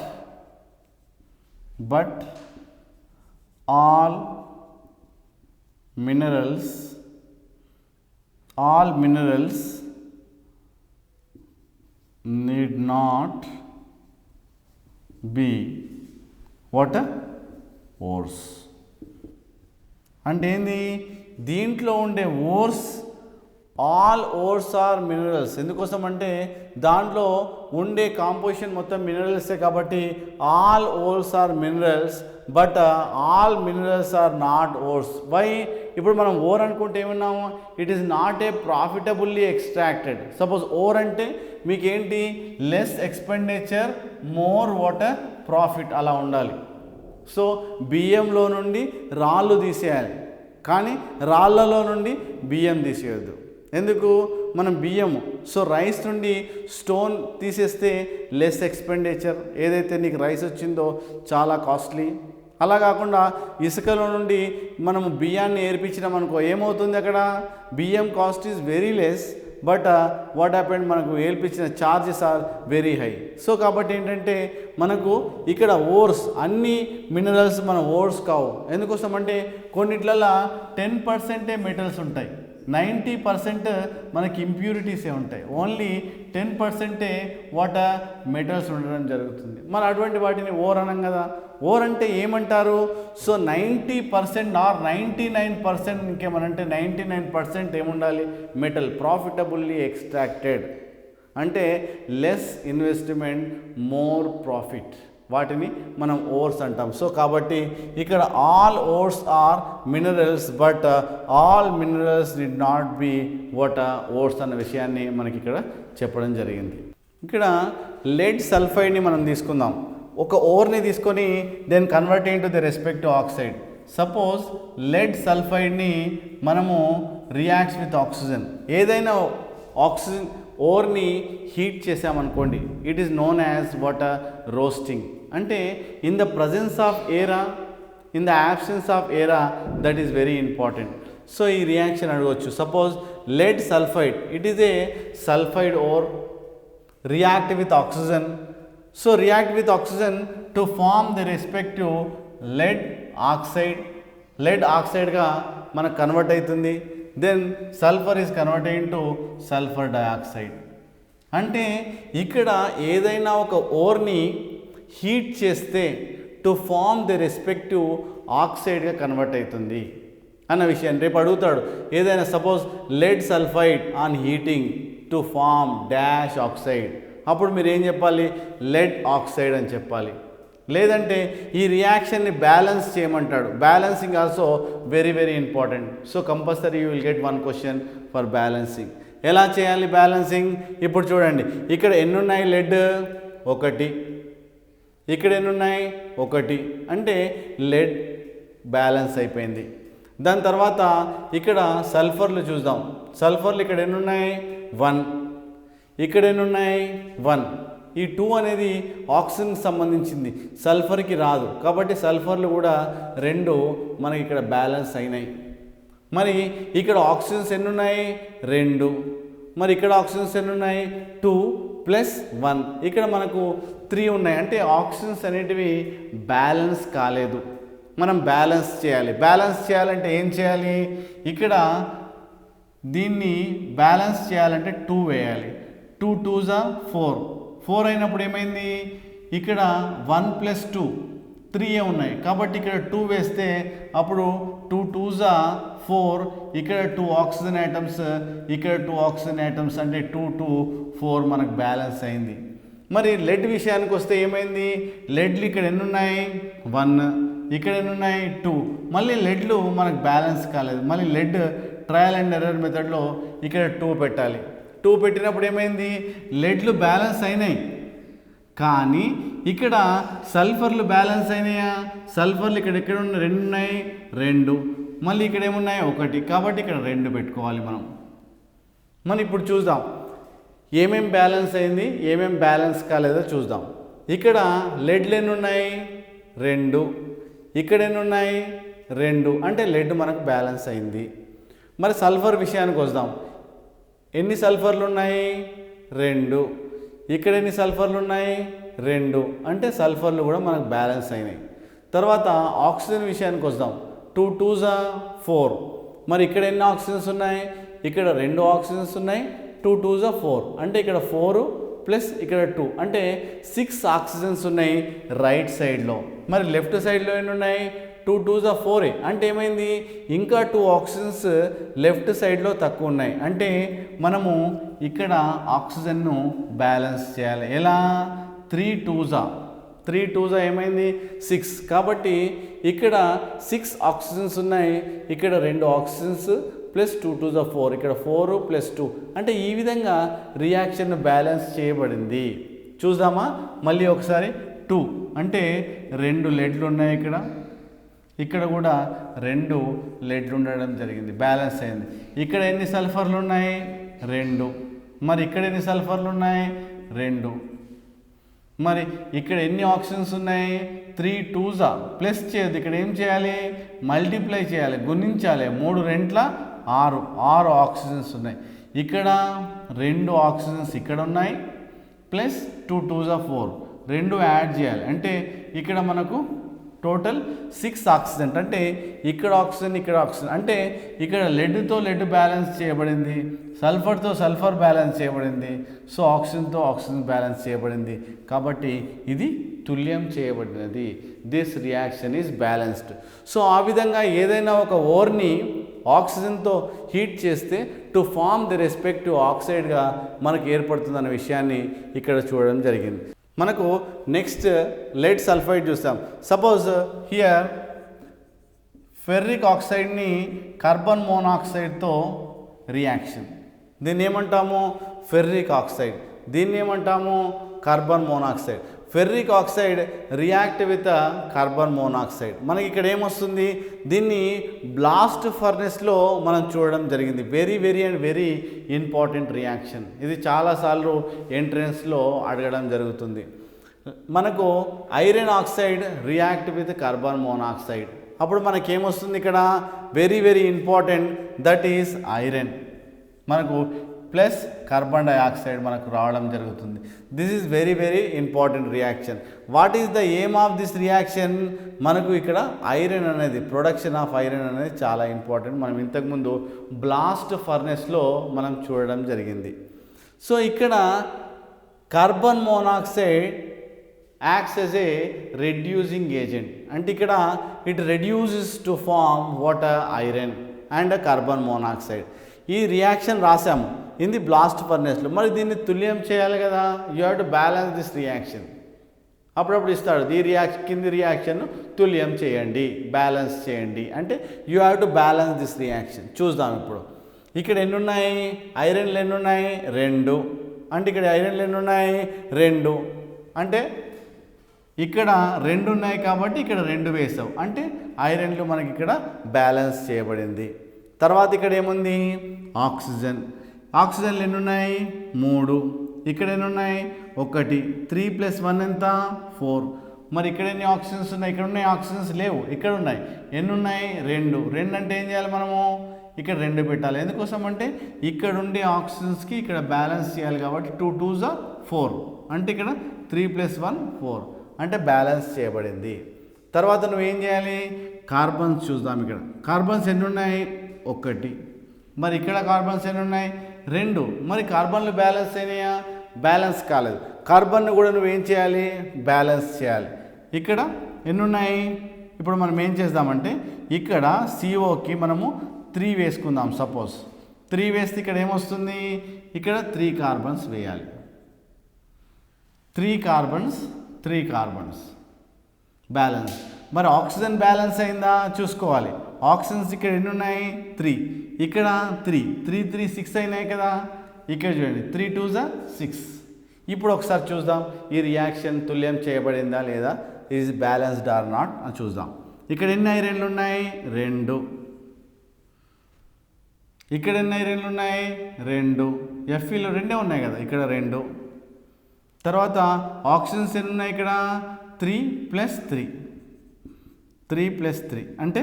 all minerals need not be what ores. అంటే ఏంది? దీంట్లో ఉండే ores all ores are minerals. ఎందుకోసం అంటే దాంట్లో ఉండే కాంపోజిషన్ మొత్తం మినరల్సే కాబట్టి all ores are minerals, but all minerals are not ores. Why? ఇప్పుడు మనం ఓర్ అనుకుంటే ఏమన్నాము? It is not a profitably extracted. Suppose ore అంటే మీకేంటి? Less expenditure more water profit అలా ఉండాలి. సో బియ్యంలో నుండి రాళ్ళు తీసేయాలి, కానీ రాళ్ళలో నుండి బియ్యం తీసేయద్దు. ఎందుకు? మనం బియ్యము సో రైస్ నుండి స్టోన్ తీసేస్తే లెస్ ఎక్స్పెండిచర్, ఏదైతే నీకు రైస్ వచ్చిందో చాలా కాస్ట్లీ. అలా కాకుండా ఇసుకలో నుండి మనము బియ్యాన్ని ఏర్పించినాం అనుకో, ఏమవుతుంది? అక్కడ బియ్యం cost is very less, but what happened, మనకు ఏర్పించిన charges are very high. So కాబట్టి ఏంటంటే మనకు ఇక్కడ ఓర్స్, అన్ని మినరల్స్ మన ఓర్స్ కావు. ఎందుకోసం అంటే కొన్నిట్లలో 10% మెటల్స్ ఉంటాయి, 90% మనకి ఇంప్యూరిటీసే ఉంటాయి, ఓన్లీ 10% వాటర్ మెటల్స్ ఉండడం జరుగుతుంది. మరి అటువంటి వాటిని ఓర్ అనం కదా. ఓర్ అంటే ఏమంటారు? సో 90% ఆర్ 99%, ఇంకేమనంటే 99% ఏముండాలి? మెటల్. ప్రాఫిటబుల్లీ ఎక్స్ట్రాక్టెడ్ అంటే లెస్ ఇన్వెస్ట్మెంట్ మోర్ ప్రాఫిట్, వాటిని మనం ఓర్స్ అంటాం. సో కాబట్టి ఇక్కడ all ores are minerals, but all minerals did not be what ores అన్న విషయాన్ని మనకి ఇక్కడ చెప్పడం జరిగింది. ఇక్కడ లెడ్ సల్ఫైడ్ని మనం తీసుకుందాం. ఒక ఓర్ని తీసుకొని then convert into the respective oxide. Suppose lead సల్ఫైడ్ని మనము రియాక్ట్స్ విత్ ఆక్సిజన్, ఏదైనా ఆక్సిజన్ ఓర్ని హీట్ చేసామనుకోండి, it is known as water roasting. అంటే ఇన్ ద ప్రజెన్స్ ఆఫ్ ఎయిరా, ఇన్ ద యాబ్సెన్స్ ఆఫ్ ఎయిరా, that is very important. So ఈ రియాక్షన్ అడగవచ్చు. Suppose lead sulfide, it is a sulfide ore, react with oxygen. So react with oxygen to form the respective lead oxide. Lead oxide ga mana convert aitundi. Then sulfur is converted into sulfur dioxide. అంటే ఇక్కడ ఏదైనా ఒక ఓర్ని హీట్ చేస్తే టు ఫార్మ్ ది రెస్పెక్టివ్ ఆక్సైడ్గా కన్వర్ట్ అవుతుంది అన్న విషయాన్ని రేపు అడుగుతాడు. ఏదైనా suppose lead sulphide on heating to form dash oxide, అప్పుడు మీరు ఏం చెప్పాలి? లెడ్ ఆక్సైడ్ అని చెప్పాలి. లేదంటే ఈ రియాక్షన్ని బ్యాలెన్స్ చేయమంటాడు. Balancing also very very important. So compulsory you will get one question for balancing. ఎలా చేయాలి బ్యాలెన్సింగ్? ఇప్పుడు చూడండి, ఇక్కడ ఎన్ని ఉన్నాయి? లెడ్ ఒకటి, ఇక్కడ ఎన్ని ఉన్నాయి? ఒకటి. అంటే లెడ్ బ్యాలెన్స్ అయిపోయింది. దాని తర్వాత ఇక్కడ సల్ఫర్లు చూద్దాం. సల్ఫర్లు ఇక్కడ ఎన్ని ఉన్నాయి? 1. ఇక్కడ ఎన్ని ఉన్నాయి? 1. ఈ 2 అనేది ఆక్సిజన్కి సంబంధించింది, సల్ఫర్కి రాదు. కాబట్టి సల్ఫర్లు కూడా 2 మనకి ఇక్కడ బ్యాలెన్స్ అయినాయి. మరి ఇక్కడ ఆక్సిజన్స్ ఎన్ని ఉన్నాయి? 2. మరి ఇక్కడ ఆక్సిజన్స్ ఎన్ని ఉన్నాయి? 2 + 1. ఇక్కడ మనకు 3 ఉన్నాయి. అంటే ఆక్సిజన్స్ అనేటివి బ్యాలెన్స్ కాలేదు. మనం బ్యాలెన్స్ చేయాలి. బ్యాలెన్స్ చేయాలంటే ఏం చేయాలి? ఇక్కడ దీన్ని బ్యాలెన్స్ చేయాలంటే 2 వేయాలి. 2 2s 4. 4 అయినప్పుడు ఏమైంది? ఇక్కడ 1 + 2 3 ఉన్నాయి కాబట్టి ఇక్కడ 2 వేస్తే అప్పుడు 2 2s 4, ఇక్కడ 2 ఆక్సిజన్ ఐటమ్స్, ఇక్కడ 2 ఆక్సిజన్ ఐటమ్స్, అంటే 2 2 4 మనకు బ్యాలెన్స్ అయింది. మరి లెడ్ విషయానికి వస్తే ఏమైంది, లెడ్లు ఇక్కడ ఎన్ని ఉన్నాయి 1, ఇక్కడ ఎన్ని ఉన్నాయి 2, మళ్ళీ లెడ్లు మనకు బ్యాలెన్స్ కాలేదు. మళ్ళీ లెడ్ ట్రయల్ అండ్ ఎర్రర్ మెథడ్లో ఇక్కడ 2 పెట్టాలి. 2 పెట్టినప్పుడు ఏమైంది, లెడ్లు బ్యాలెన్స్ అయినాయి కానీ ఇక్కడ సల్ఫర్లు బ్యాలెన్స్ అయినాయా, సల్ఫర్లు ఇక్కడ ఎక్కడ ఉన్నాయి 2 ఉన్నాయి 2, మళ్ళీ ఇక్కడ ఏమున్నాయి 1, కాబట్టి ఇక్కడ 2 పెట్టుకోవాలి మనం. మనం ఇప్పుడు చూద్దాం ఏమేం బ్యాలెన్స్ అయింది ఏమేం బ్యాలెన్స్ కాలేదో చూద్దాం. ఇక్కడ లెడ్లు ఎన్ని ఉన్నాయి 2, ఇక్కడ ఎన్ని ఉన్నాయి 2, అంటే లెడ్ మనకు బ్యాలెన్స్ అయింది. మరి సల్ఫర్ విషయానికి వద్దాం. ఎన్ని సల్ఫర్లు ఉన్నాయి 2, ఇక్కడ ఎన్ని సల్ఫర్లు ఉన్నాయి 2, అంటే సల్ఫర్లు కూడా మనకు బ్యాలెన్స్ అయినాయి. తర్వాత ఆక్సిజన్ విషయానికి వద్దాం. 2 2s 4, మరి ఇక్కడ ఎన్ని ఆక్సిజన్స్ ఉన్నాయి, ఇక్కడ 2 ఆక్సిజన్స్ ఉన్నాయి, 2 2s 4, అంటే ఇక్కడ 4 ప్లస్ ఇక్కడ 2, అంటే 6 ఆక్సిజన్స్ ఉన్నాయి రైట్ సైడ్లో. మరి లెఫ్ట్ సైడ్లో ఎన్ని ఉన్నాయి 2 2s 4, అంటే ఏమైంది ఇంకా 2 ఆక్సిజన్స్ లెఫ్ట్ సైడ్లో తక్కువ ఉన్నాయి. అంటే మనము ఇక్కడ ఆక్సిజన్ను బ్యాలెన్స్ చేయాలి. ఎలా 3 2s ఏమైంది 6, కాబట్టి ఇక్కడ 6 ఆక్సిజన్స్ ఉన్నాయి, ఇక్కడ 2 ఆక్సిజన్స్ ప్లస్ 2 2s 4, ఇక్కడ 4 ప్లస్ 2, అంటే ఈ విధంగా రియాక్షన్ బ్యాలెన్స్ చేయబడింది. చూద్దామా మళ్ళీ ఒకసారి. 2 అంటే 2 లెడ్లు ఉన్నాయి, ఇక్కడ కూడా 2 లెడ్లు ఉండడం జరిగింది, బ్యాలెన్స్ అయింది. ఇక్కడ ఎన్ని సల్ఫర్లు ఉన్నాయి 2, మరి ఇక్కడ ఎన్ని సల్ఫర్లు ఉన్నాయి 2, మరి ఇక్కడ ఎన్ని ఆక్సిజన్స్ ఉన్నాయి 3 2s, ప్లస్ చేయదు, ఇక్కడ ఏం చేయాలి మల్టిప్లై చేయాలి, గుణించాలి. 3 2 6 ఆక్సిజన్స్ ఉన్నాయి. ఇక్కడ 2 ఆక్సిజన్స్ ఇక్కడ ఉన్నాయి ప్లస్ 2 2s 4, 2 యాడ్ చేయాలి, అంటే ఇక్కడ మనకు టోటల్ 6 ఆక్సిజన్, అంటే ఇక్కడ ఆక్సిజన్ ఇక్కడ ఆక్సిజన్, అంటే ఇక్కడ లెడ్తో లెడ్ బ్యాలెన్స్ చేయబడింది, సల్ఫర్తో సల్ఫర్ బ్యాలెన్స్ చేయబడింది, సో ఆక్సిజన్తో ఆక్సిజన్ బ్యాలెన్స్ చేయబడింది, కాబట్టి ఇది తుల్యం చేయబడినది. This reaction is balanced. So ఆ విధంగా ఏదైనా ఒక ఓర్ని ఆక్సిజన్తో హీట్ చేస్తే టు ఫార్మ్ ది రెస్పెక్టివ్ ఆక్సైడ్గా మనకు ఏర్పడుతుందన్న విషయాన్ని ఇక్కడ చూడడం జరిగింది. మనకు నెక్స్ట్ లెడ్ సల్ఫైడ్ చూస్తాం. సపోజ్ హియర్ ఫెర్రిక్ ఆక్సైడ్ని కార్బన్ మోనాక్సైడ్తో రియాక్షన్, దీన్ని ఏమంటాము ఫెర్రిక్ ఆక్సైడ్, దీన్ని ఏమంటాము carbon monoxide. Ferric oxide react with carbon monoxide. మనకి ఇక్కడ ఏమొస్తుంది, దీన్ని బ్లాస్ట్ ఫర్నెస్లో మనం చూడడం జరిగింది. Very very and very important reaction. ఇది చాలాసార్లు ఎంట్రన్స్లో అడగడం జరుగుతుంది. మనకు iron oxide react with carbon monoxide, అప్పుడు మనకేమొస్తుంది ఇక్కడ very very important, that is iron. మనకు ప్లస్ కార్బన్ డైఆక్సైడ్ మనకు రావడం జరుగుతుంది. This is very very important reaction. What is the aim of this reaction, మనకు ఇక్కడ ఐరన్ అనేది, ప్రొడక్షన్ ఆఫ్ ఐరన్ అనేది చాలా ఇంపార్టెంట్. మనం ఇంతకుముందు బ్లాస్ట్ ఫర్నెస్లో మనం చూడడం జరిగింది. సో ఇక్కడ carbon monoxide acts as a reducing agent, అంటే ఇక్కడ it reduces to form water iron and carbon monoxide. ఈ రియాక్షన్ రాసాము ఇన్ ది బ్లాస్ట్ ఫర్నెస్లో. మరి దీన్ని తుల్యం చేయాలి కదా, you have to balance this reaction. అప్పుడప్పుడు ఇస్తాడు ఈ కింది రియాక్షన్ను తుల్యం చేయండి, బ్యాలెన్స్ చేయండి, అంటే you have to balance this reaction. చూద్దాం ఇప్పుడు. ఇక్కడ ఎన్ని ఉన్నాయి ఐరన్లు, ఎన్ని ఉన్నాయి 2, అంటే ఇక్కడ ఐరన్లు ఎన్ని ఉన్నాయి 2, అంటే ఇక్కడ 2 ఉన్నాయి కాబట్టి ఇక్కడ 2 వేసావు, అంటే ఐరన్లు మనకి ఇక్కడ బ్యాలెన్స్ చేయబడింది. తర్వాత ఇక్కడ ఏముంది ఆక్సిజన్. ఆక్సిజన్లు ఎన్ని ఉన్నాయి 3, ఇక్కడ ఎన్ని ఉన్నాయి 1, 3 + 1 ఎంత 4. మరి ఇక్కడ ఎన్ని ఆక్సిజన్స్ ఉన్నాయి, ఇక్కడ ఉన్నాయి ఆక్సిజన్స్ లేవు, ఇక్కడ ఉన్నాయి. ఎన్ని ఉన్నాయి 2. 2 అంటే ఏం చేయాలి మనము ఇక్కడ 2 పెట్టాలి. ఎందుకోసం అంటే ఇక్కడ ఉండే ఆక్సిజన్స్కి ఇక్కడ బ్యాలెన్స్ చేయాలి కాబట్టి 2 2s 4, అంటే ఇక్కడ 3 + 1 4, అంటే బ్యాలెన్స్ చేయబడింది. తర్వాత నువ్వేం చేయాలి కార్బన్స్ చూద్దాం. ఇక్కడ కార్బన్స్ ఎన్ని ఉన్నాయి 1, మరి ఇక్కడ కార్బన్స్ ఎన్ని ఉన్నాయి 2. మరి కార్బన్లు బ్యాలెన్స్ అయినాయా, బ్యాలెన్స్ కాలేదు. కార్బన్ను కూడా నువ్వేం చేయాలి బ్యాలెన్స్ చేయాలి. ఇక్కడ ఎన్ని ఉన్నాయి? ఇప్పుడు మనం ఏం చేద్దామంటే ఇక్కడ COకి మనము 3 వేసుకుందాం. సపోజ్ 3 వేస్తే ఇక్కడ ఏమొస్తుంది? ఇక్కడ 3 కార్బన్స్ వేయాలి. 3 కార్బన్స్ బ్యాలెన్స్. మరి ఆక్సిజన్ బ్యాలెన్స్ అయిందా చూసుకోవాలి. ఆక్సిజన్స్ ఇక్కడ ఎన్ని ఉన్నాయి? 3. ఇక్కడ 3 6 అయినాయి కదా. ఇక్కడ చూడండి 3 2 6. ఇప్పుడు ఒకసారి చూద్దాం ఈ రియాక్షన్ తుల్యం చేయబడిందా లేదా, ఈజ్ బ్యాలెన్స్డ్ ఆర్ నాట్ అని చూద్దాం. ఇక్కడ ఎన్ని ఐరన్లు ఉన్నాయి? 2. ఇక్కడ ఎన్ని ఐరన్లు ఉన్నాయి? 2. Feలో 2 ఉన్నాయి కదా, ఇక్కడ 2. తర్వాత ఆక్సిజన్స్ ఎన్ని ఉన్నాయి? ఇక్కడ 3 + 3 అంటే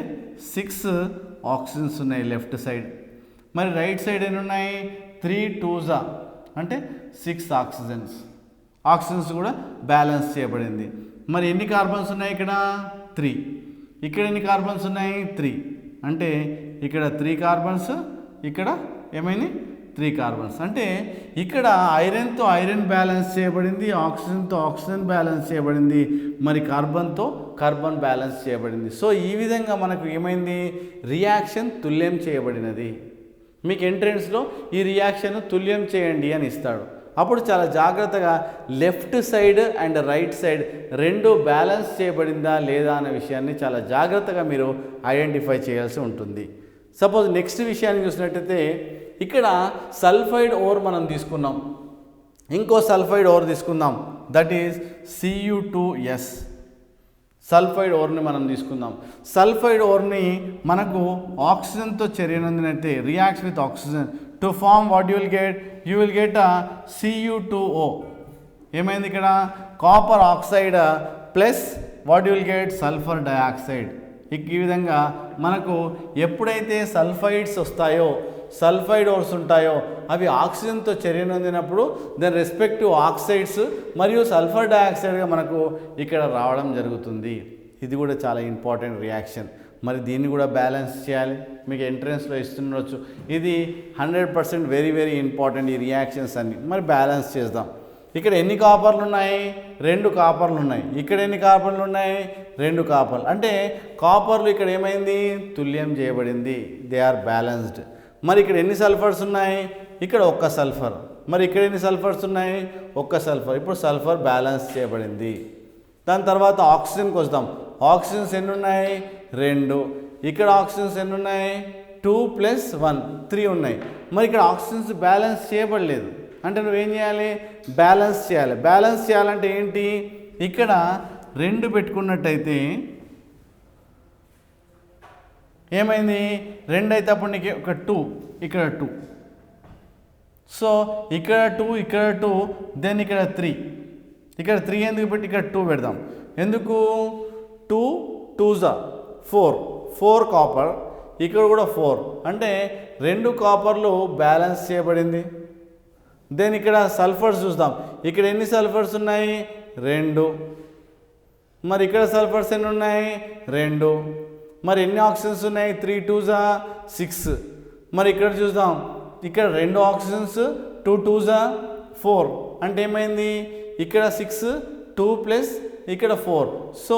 6 ఆక్సిజన్స్ ఉన్నాయి లెఫ్ట్ సైడ్. మరి రైట్ సైడ్ ఎన్ని ఉన్నాయి? 3 2 అంటే 6 ఆక్సిజన్స్ కూడా బ్యాలెన్స్ చేయబడింది. మరి ఎన్ని కార్బన్స్ ఉన్నాయి? ఇక్కడ 3. ఇక్కడ ఎన్ని కార్బన్స్ ఉన్నాయి? 3. అంటే ఇక్కడ 3 కార్బన్స్, ఇక్కడ ఏమైంది? 3 కార్బన్స్. అంటే ఇక్కడ ఐరన్తో ఐరన్ బ్యాలెన్స్ చేయబడింది, ఆక్సిజన్తో ఆక్సిజన్ బ్యాలెన్స్ చేయబడింది, మరి కార్బన్తో కార్బన్ బ్యాలెన్స్ చేయబడింది. సో ఈ విధంగా మనకు ఏమైంది? రియాక్షన్ తుల్యం చేయబడినది. మీకు ఎంట్రన్స్లో ఈ రియాక్షన్ తుల్యం చేయండి అని ఇస్తాడు. అప్పుడు చాలా జాగ్రత్తగా left side and right side 2 balance చేయబడిందా లేదా అనే విషయాన్ని చాలా జాగ్రత్తగా మీరు ఐడెంటిఫై చేయాల్సి ఉంటుంది. సపోజ్ నెక్స్ట్ విషయాన్ని చూసినట్టయితే ఇక్కడ సల్ఫైడ్ ఓర్ మనం తీసుకున్నాం, ఇంకో సల్ఫైడ్ ఓర్ తీసుకుందాం, దట్ ఈజ్ Cu2S. సల్ఫైడ్ ఓర్ని మనం తీసుకుందాం. సల్ఫైడ్ ఓర్ని మనకు ఆక్సిజన్తో చర్యనందినైతే reacts with oxygen to form what you will get Cu2O. ఏమైంది ఇక్కడ? Copper oxide plus what you will get sulphur dioxide. ఈ విధంగా మనకు ఎప్పుడైతే సల్ఫైడ్స్ వస్తాయో, సల్ఫైడ్ ఓర్స్ ఉంటాయో అవి ఆక్సిజన్తో చర్యనొందినప్పుడు దాని రెస్పెక్టివ్ ఆక్సైడ్స్ మరియు సల్ఫర్ డయాక్సైడ్గా మనకు ఇక్కడ రావడం జరుగుతుంది. ఇది కూడా చాలా ఇంపార్టెంట్ రియాక్షన్. మరి దీన్ని కూడా బ్యాలెన్స్ చేయాలి. మీకు ఎంట్రన్స్లో ఇస్తుండొచ్చు. ఇది 100% వెరీ ఇంపార్టెంట్ ఈ రియాక్షన్స్ అన్ని. మరి బ్యాలెన్స్ చేద్దాం. ఇక్కడ ఎన్ని కాపర్లు ఉన్నాయి? 2 కాపర్లు ఉన్నాయి. ఇక్కడ ఎన్ని కాపర్లు ఉన్నాయి? 2 కాపర్లు. అంటే కాపర్లు ఇక్కడ ఏమైంది? తుల్యం చేయబడింది. They are balanced. మరి ఇక్కడ ఎన్ని సల్ఫర్స్ ఉన్నాయి? ఇక్కడ 1 సల్ఫర్. మరి ఇక్కడ ఎన్ని సల్ఫర్స్ ఉన్నాయి? 1 సల్ఫర్. ఇప్పుడు సల్ఫర్ బ్యాలెన్స్ చేయబడింది. దాని తర్వాత ఆక్సిజన్కి వస్తాం. ఆక్సిజన్స్ ఎన్ని ఉన్నాయి? 2. ఇక్కడ ఆక్సిజన్స్ ఎన్ని ఉన్నాయి? 2 + 1 3 ఉన్నాయి. మరి ఇక్కడ ఆక్సిజన్స్ బ్యాలెన్స్ చేయబడలేదు. అంటే నువ్వేం చేయాలి? బ్యాలెన్స్ చేయాలి. బ్యాలెన్స్ చేయాలంటే ఏంటి? ఇక్కడ 2 పెట్టుకున్నట్టయితే ఏమైంది? 2 అయితే అప్పుడు నీకు ఒక 2, ఇక్కడ 2. సో ఇక్కడ 2, ఇక్కడ 2, దెన్ ఇక్కడ 3. ఇక్కడ 3 ఎందుకు పెట్టి ఇక్కడ 2 పెడదాం. ఎందుకు? 2 2 4 కాపర్, ఇక్కడ కూడా 4. అంటే 2 కాపర్లు బ్యాలెన్స్ చేయబడింది. దెన్ ఇక్కడ సల్ఫర్స్ చూద్దాం. ఇక్కడ ఎన్ని సల్ఫర్స్ ఉన్నాయి? 2. మరి ఇక్కడ సల్ఫర్స్ ఎన్ని ఉన్నాయి? 2. మరి ఎన్ని ఆక్సిజన్స్ ఉన్నాయి? 3 2 6. మరి ఇక్కడ చూద్దాం. ఇక్కడ 2 ఆక్సిజన్స్, 2 2 4. అంటే ఏమైంది? ఇక్కడ 6, 2 ప్లస్ ఇక్కడ 4. సో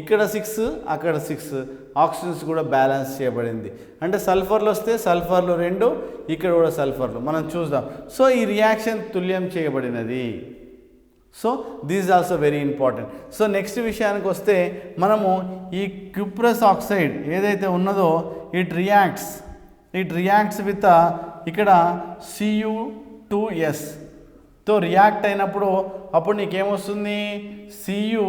ఇక్కడ 6, అక్కడ 6 ఆక్సిజన్స్ కూడా బ్యాలెన్స్ చేయబడింది. అంటే సల్ఫర్లు వస్తే సల్ఫర్లు 2, ఇక్కడ కూడా సల్ఫర్లు మనం చూద్దాం. సో ఈ రియాక్షన్ తుల్యం చేయబడినది. So this is also very important. So next విషయానికి వస్తే మనము ఈ క్యూప్రస్ ఆక్సైడ్ ఏదైతే ఉన్నదో ఇట్ రియాక్ట్స్ విత్ ఇక్కడ Cu2S తో రియాక్ట్ అయినప్పుడు అప్పుడు నీకేమొస్తుంది? Cu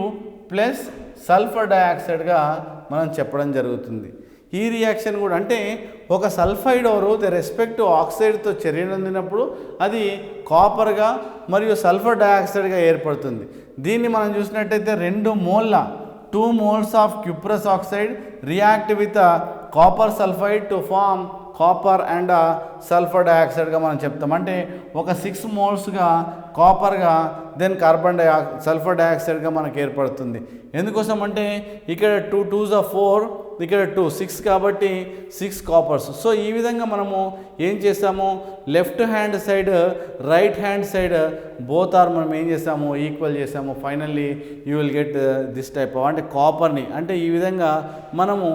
ప్లస్ సల్ఫర్ డయాక్సైడ్గా మనం చెప్పడం జరుగుతుంది. ఈ రియాక్షన్ కూడా అంటే ఒక సల్ఫైడ్ ఓరు ద రెస్పెక్టివ్ ఆక్సైడ్తో చర్యనొందినప్పుడు అది కాపర్గా మరియు సల్ఫర్ డయాక్సైడ్గా ఏర్పడుతుంది. దీన్ని మనం చూసినట్టయితే 2 moles of cuprous oxide react with copper sulphide to form copper and sulphur డయాక్సైడ్గా మనం చెప్తాం. అంటే ఒక 6 మోల్స్గా కాపర్గా దెన్ సల్ఫర్ డయాక్సైడ్గా మనకు ఏర్పడుతుంది. ఎందుకోసం అంటే ఇక్కడ 2 2 4 ఇక్కడ 2 6 కాబట్టి 6 కాపర్స్. సో ఈ విధంగా మనము ఏం చేస్తాము, left hand side right hand side both are మనం ఏం చేస్తాము, ఈక్వల్ చేసాము. Finally you will get this type of అంటే కాపర్ని, అంటే ఈ విధంగా మనము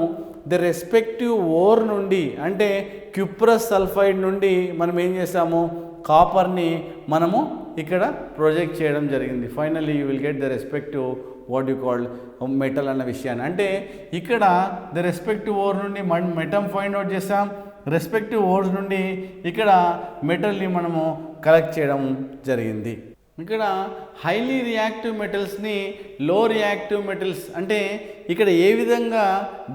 ద రెస్పెక్టివ్ ఓర్ నుండి అంటే క్యుప్రస్ సల్ఫైడ్ నుండి మనం ఏం చేస్తాము, కాపర్ని మనము ఇక్కడ ప్రొజెక్ట్ చేయడం జరిగింది. Finally you will get the respective what you called metal అన్న విషయాన్ని. అంటే ఇక్కడ ద రెస్పెక్టివ్ ఓర్ నుండి మెటల్ ఫైండ్ అవుట్ చేస్తాం, రెస్పెక్టివ్ ఓర్స్ నుండి ఇక్కడ మెటల్ని మనము కలెక్ట్ చేయడం జరిగింది. ఇక్కడ హైలీ రియాక్టివ్ మెటల్స్ని లో రియాక్టివ్ మెటల్స్ అంటే ఇక్కడ ఏ విధంగా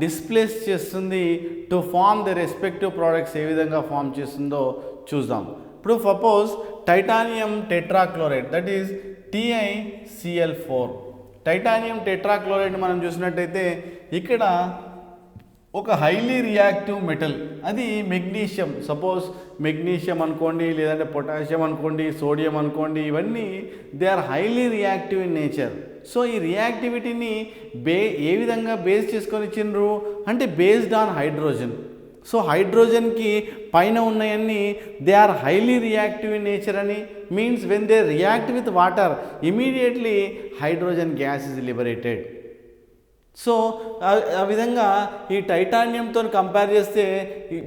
డిస్ప్లేస్ చేస్తుంది to form the respective products ఏ విధంగా ఫామ్ చేస్తుందో చూద్దాం. ఇప్పుడు suppose titanium tetrachloride that is TiCl4. Titanium tetrachloride మనం చూసినట్టయితే ఇక్కడ ఒక హైలీ రియాక్టివ్ మెటల్, అది మెగ్నీషియం. సపోజ్ మెగ్నీషియం అనుకోండి, లేదంటే పొటాషియం అనుకోండి, సోడియం అనుకోండి, ఇవన్నీ they are highly reactive in nature. So ఈ రియాక్టివిటీని ఏ విధంగా బేస్ చేసుకొని ఇచ్చిండ్రు అంటే బేస్డ్ ఆన్ హైడ్రోజన్. సో హైడ్రోజన్కి పైన ఉన్నాయన్నీ they are highly reactive in nature అని means when they react with water immediately hydrogen gas is liberated. So ఆ విధంగా ఈ టైటానియంతో కంపేర్ చేస్తే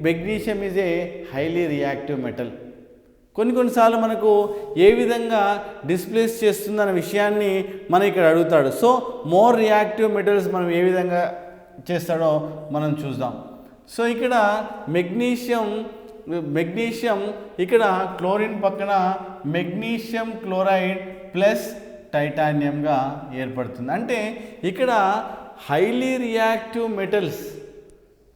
magnesium is a highly reactive metal. కొన్నిసార్లు మనకు ఏ విధంగా డిస్ప్లేస్ చేస్తుందన్న విషయాన్ని మనం ఇక్కడ అడుగుతాడు. సో మోర్ రియాక్టివ్ మెటల్స్ మనం ఏ విధంగా చేస్తాడో మనం చూద్దాం. సో ఇక్కడ మెగ్నీషియం ఇక్కడ క్లోరిన్ పక్కన మెగ్నీషియం క్లోరైడ్ ప్లస్ టైటానియంగా ఏర్పడుతుంది. అంటే ఇక్కడ హైలీ రియాక్టివ్ మెటల్స్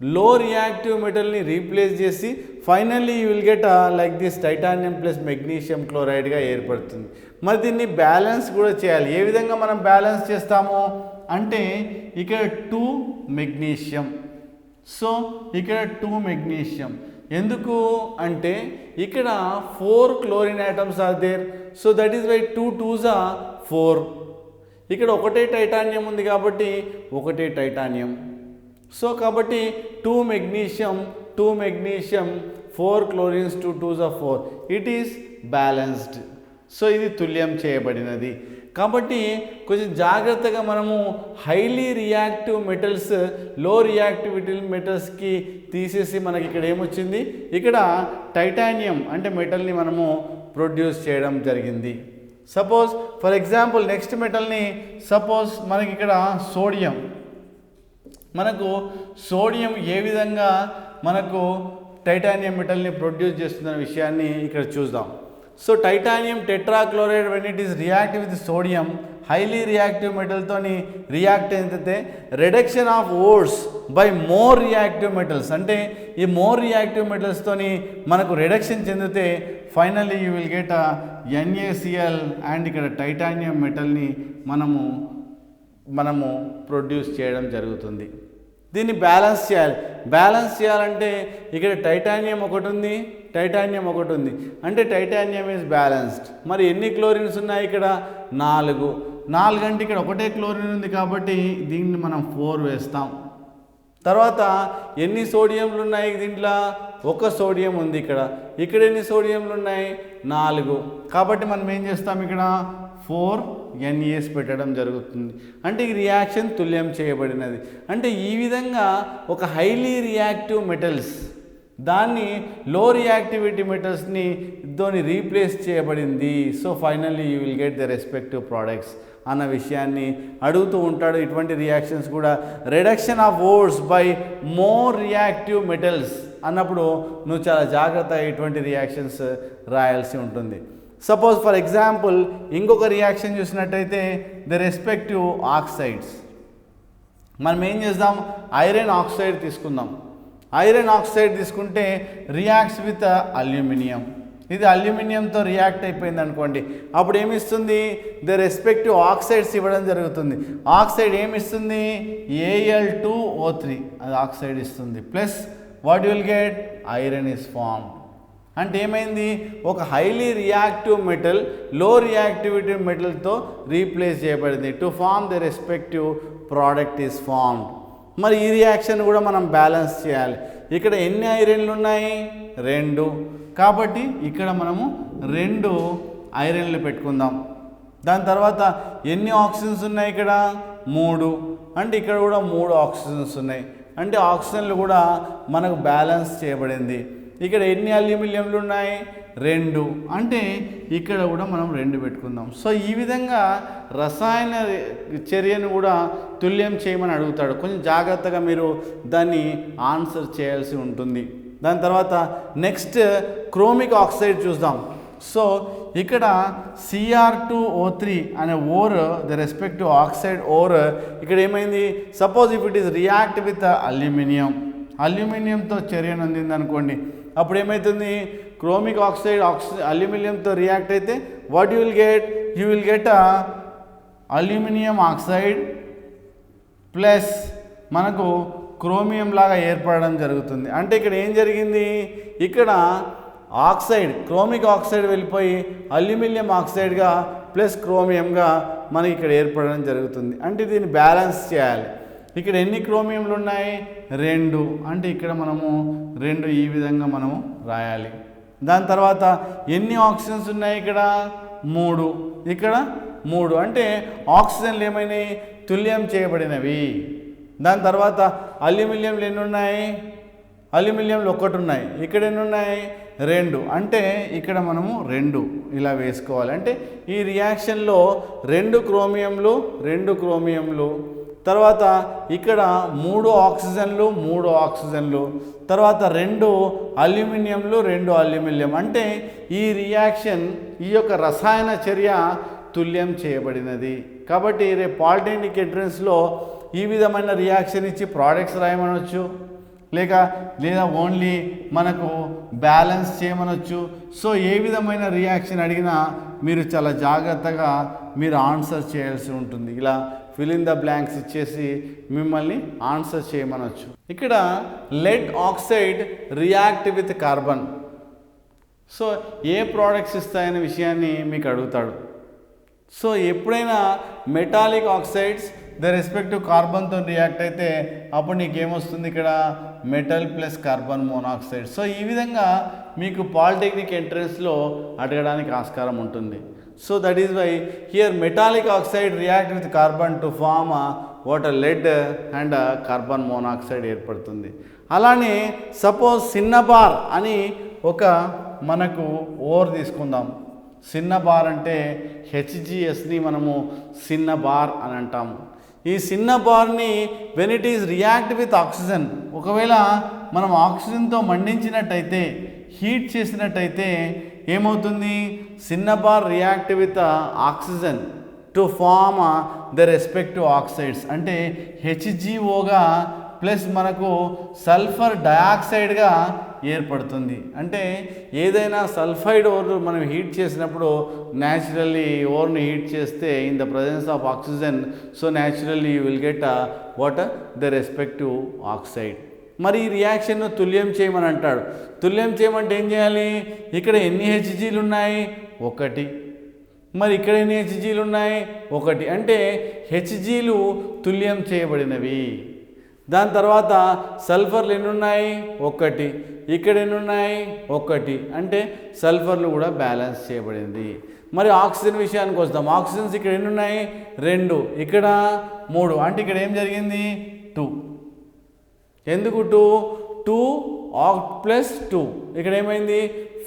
లో రియాక్టివ్ మెటల్ని రీప్లేస్ చేసి finally you will get like this titanium plus magnesium క్లోరైడ్గా ఏర్పడుతుంది. మరి దీన్ని బ్యాలెన్స్ కూడా చేయాలి. ఏ విధంగా మనం బ్యాలెన్స్ చేస్తాము అంటే ఇక్కడ 2 మెగ్నీషియం. సో ఇక్కడ 2 మెగ్నీషియం ఎందుకు అంటే ఇక్కడ 4 chlorine atoms are there. So that is why 2 2s are 4. ఇక్కడ ఒకటే టైటానియం ఉంది కాబట్టి ఒకటే టైటానియం. సో కాబట్టి 2 magnesium 4 chlorines 2 2s are 4. It is balanced. So ఇది తుల్యం చేయబడినది. కాబట్టి కొంచెం జాగ్రత్తగా మనము హైలీ రియాక్టివ్ మెటల్స్ లో రియాక్టివిటీ మెటల్స్కి తీసేసి మనకి ఇక్కడ ఏమొచ్చింది, ఇక్కడ టైటానియం అంటే మెటల్ని మనము ప్రొడ్యూస్ చేయడం జరిగింది. సపోజ్ ఫర్ ఎగ్జాంపుల్ నెక్స్ట్ మెటల్ని సపోజ్ మనకి ఇక్కడ సోడియం ఏ విధంగా మనకు టైటానియం మెటల్ని ప్రొడ్యూస్ చేస్తున్న విషయాన్ని ఇక్కడ చూద్దాం. So titanium tetrachloride when it is react with sodium highly reactive మెటల్తోని రియాక్ట్ అయితే reduction of ores by more reactive metals అంటే ఈ మోర్ రియాక్టివ్ మెటల్స్తోని మనకు రిడక్షన్ చెందితే finally you will get NaCl and ఇక్కడ టైటానియం మెటల్ని మనము ప్రొడ్యూస్ చేయడం జరుగుతుంది. దీన్ని బ్యాలెన్స్ చేయాలంటే ఇక్కడ టైటానియం ఒకటి ఉంది అంటే టైటానియం ఈజ్ బ్యాలెన్స్డ్. మరి ఎన్ని క్లోరిన్స్ ఉన్నాయి ఇక్కడ 4 అంటే ఇక్కడ ఒకటే క్లోరిన్ ఉంది కాబట్టి దీన్ని మనం 4 వేస్తాం. తర్వాత ఎన్ని సోడియంలు ఉన్నాయి దీంట్లో, ఒక సోడియం ఉంది. ఇక్కడ ఎన్ని సోడియంలు ఉన్నాయి 4 కాబట్టి మనం ఏం చేస్తాం ఇక్కడ 4 NaS పెట్టడం జరుగుతుంది. అంటే ఈ రియాక్షన్ తుల్యం చేయబడినది. అంటే ఈ విధంగా ఒక హైలీ రియాక్టివ్ మెటల్స్ దాన్ని లో రియాక్టివిటీ మెటల్స్ని దాన్ని రీప్లేస్ చేయబడింది. So finally you will get the respective products అన్న విషయాన్ని అడుగుతూ ఉంటాడు. ఇటువంటి రియాక్షన్స్ కూడా reduction of ores by more reactive metals అన్నప్పుడు నువ్వు చాలా జాగ్రత్తగా ఇటువంటి రియాక్షన్స్ రాయాల్సి ఉంటుంది. సపోజ్ ఫర్ ఎగ్జాంపుల్ ఇంకొక రియాక్షన్ చూసినట్టయితే ద రెస్పెక్టివ్ ఆక్సైడ్స్. మనం ఏం చేద్దాం, ఐరన్ ఆక్సైడ్ తీసుకుందాం. ఐరన్ ఆక్సైడ్ తీసుకుంటే రియాక్ట్స్ విత్ అల్యూమినియం. ఇది అల్యూమినియంతో రియాక్ట్ అయిపోయింది అనుకోండి, అప్పుడు ఏమిస్తుంది ద రెస్పెక్టివ్ ఆక్సైడ్స్ ఇవ్వడం జరుగుతుంది. ఆక్సైడ్ ఏమిస్తుంది Al2O3 అది ఆక్సైడ్ ఇస్తుంది. Plus what will get iron is formed. అంటే ఏమైంది, ఒక highly reactive metal low reactivity మెటల్తో రీప్లేస్ చేయబడింది. To form the respective product is formed. మరి ఈ రియాక్షన్ కూడా మనం బ్యాలెన్స్ చేయాలి. ఇక్కడ ఎన్ని ఐరన్లు ఉన్నాయి? 2. కాబట్టి ఇక్కడ మనము 2 ఐరన్లు పెట్టుకుందాం. దాని తర్వాత ఎన్ని ఆక్సిజన్స్ ఉన్నాయి? ఇక్కడ 3. అంటే ఇక్కడ కూడా 3 ఆక్సిజన్స్ ఉన్నాయి. అంటే ఆక్సిజన్లు కూడా మనకు బ్యాలెన్స్ చేయబడింది. ఇక్కడ ఎన్ని అల్యూమినియంలు ఉన్నాయి? 2. అంటే ఇక్కడ కూడా మనం 2 పెట్టుకుందాం. సో ఈ విధంగా రసాయన చర్యను కూడా తుల్యం చేయమని అడుగుతాడు. కొంచెం జాగ్రత్తగా మీరు దాన్ని ఆన్సర్ చేయాల్సి ఉంటుంది. దాని తర్వాత నెక్స్ట్ క్రోమిక్ ఆక్సైడ్ చూద్దాం. సో ఇక్కడ Cr2O3 అనే ore the respective oxide ore ఇక్కడ ఏమైంది? Suppose if it is react with అల్యూమినియంతో చర్య నొందింది అనుకోండి, అప్పుడు ఏమవుతుంది? క్రోమిక్ ఆక్సైడ్ అల్యూమినియంతో రియాక్ట్ అయితే what you will get aluminium oxide plus మనకు క్రోమియం లాగా ఏర్పడడం జరుగుతుంది. అంటే ఇక్కడ ఏం జరిగింది? ఇక్కడ క్రోమిక్ ఆక్సైడ్ వెళ్ళిపోయి అల్యూమినియం ఆక్సైడ్గా ప్లస్ క్రోమియంగా మనకి ఇక్కడ ఏర్పడడం జరుగుతుంది. అంటే దీన్ని బ్యాలెన్స్ చేయాలి. ఇక్కడ ఎన్ని క్రోమియంలు ఉన్నాయి? 2. అంటే ఇక్కడ మనము 2 ఈ విధంగా మనము రాయాలి. దాని తర్వాత ఎన్ని ఆక్సిజన్స్ ఉన్నాయి? ఇక్కడ 3. ఇక్కడ 3. అంటే ఆక్సిజన్లు ఏమైనాయి? తుల్యం చేయబడినవి. దాని తర్వాత అల్యూమినియంలు ఎన్ని ఉన్నాయి? అల్యూమినియంలు 1 ఉన్నాయి. ఇక్కడ ఎన్ని ఉన్నాయి? 2. అంటే ఇక్కడ మనము 2 ఇలా వేసుకోవాలి. అంటే ఈ రియాక్షన్లో 2 క్రోమియంలు తర్వాత ఇక్కడ 3 ఆక్సిజన్లు తర్వాత 2 అల్యూమినియం. అంటే ఈ రియాక్షన్ ఈ యొక్క రసాయన చర్య తుల్యం చేయబడినది. కాబట్టి రేపు పాలిటెక్నిక్ ఎంట్రన్స్లో ఈ విధమైన రియాక్షన్ ఇచ్చి ప్రోడక్ట్స్ రాయమనొచ్చు, లేదా ఓన్లీ మనకు బ్యాలెన్స్ చేయమనొచ్చు. సో ఏ విధమైన రియాక్షన్ అడిగినా మీరు చాలా జాగ్రత్తగా మీరు ఆన్సర్ చేయాల్సి ఉంటుంది. ఇలా ఫిల్ ఇన్ ద బ్లాంక్స్ ఇచ్చేసి మిమ్మల్ని ఆన్సర్ చేయమనొచ్చు. ఇక్కడ lead oxide react with carbon. So ఏ ప్రోడక్ట్స్ ఇస్తాయనే విషయాన్ని మీకు అడుగుతాడు. సో ఎప్పుడైనా మెటాలిక్ ఆక్సైడ్స్ ద రెస్పెక్టివ్ కార్బన్తో రియాక్ట్ అయితే అప్పుడు నీకేమొస్తుంది? ఇక్కడ metal plus carbon monoxide. So ఈ విధంగా మీకు పాలిటెక్నిక్ ఎంట్రన్స్లో అడగడానికి ఆస్కారం ఉంటుంది. So that is why here metallic oxide react with carbon to form water lead and carbon monoxide ఏర్పడుతుంది. అలానే సపోజ్ సిన్నబార్ అని ఒక మనకు ఓర్ తీసుకుందాం. సిన్నబార్ అంటే హెచ్జిఎస్ని మనము సిన్నబార్ అని అంటాము. ఈ సిన్నబార్ని when it is react with oxygen, ఒకవేళ మనం ఆక్సిజన్తో మండించినట్టయితే, హీట్ చేసినట్టయితే ఏమవుతుంది? Cinnabar react with oxygen to form the respective oxides. అంటే హెచ్జిఓగా ప్లస్ మనకు సల్ఫర్ డయాక్సైడ్గా ఏర్పడుతుంది. అంటే ఏదైనా సల్ఫైడ్ ఓర్ మనం హీట్ చేసినప్పుడు న్యాచురల్లీ ఓర్ని హీట్ చేస్తే in the presence of oxygen, so naturally you will get what the respective oxide. మరి ఈ రియాక్షన్ను తుల్యం చేయమని అంటాడు. తుల్యం చేయమంటే ఏం చేయాలి? ఇక్కడ ఎన్ని హెచ్జీలు ఉన్నాయి? 1. మరి ఇక్కడ ఎన్ని హెచ్జీలు ఉన్నాయి? 1. అంటే హెచ్జీలు తుల్యం చేయబడినవి. దాని తర్వాత సల్ఫర్లు ఎన్ని ఉన్నాయి? 1. ఇక్కడ ఎన్ని ఉన్నాయి? 1. అంటే సల్ఫర్లు కూడా బ్యాలెన్స్ చేయబడింది. మరి ఆక్సిజన్ విషయానికి వస్తాం. ఆక్సిజన్స్ ఇక్కడ ఎన్ని ఉన్నాయి? 2. ఇక్కడ 3. అంటే ఇక్కడ ఏం జరిగింది? 2. ఎందుకు 2 ప్లస్ 2 ఇక్కడ ఏమైంది?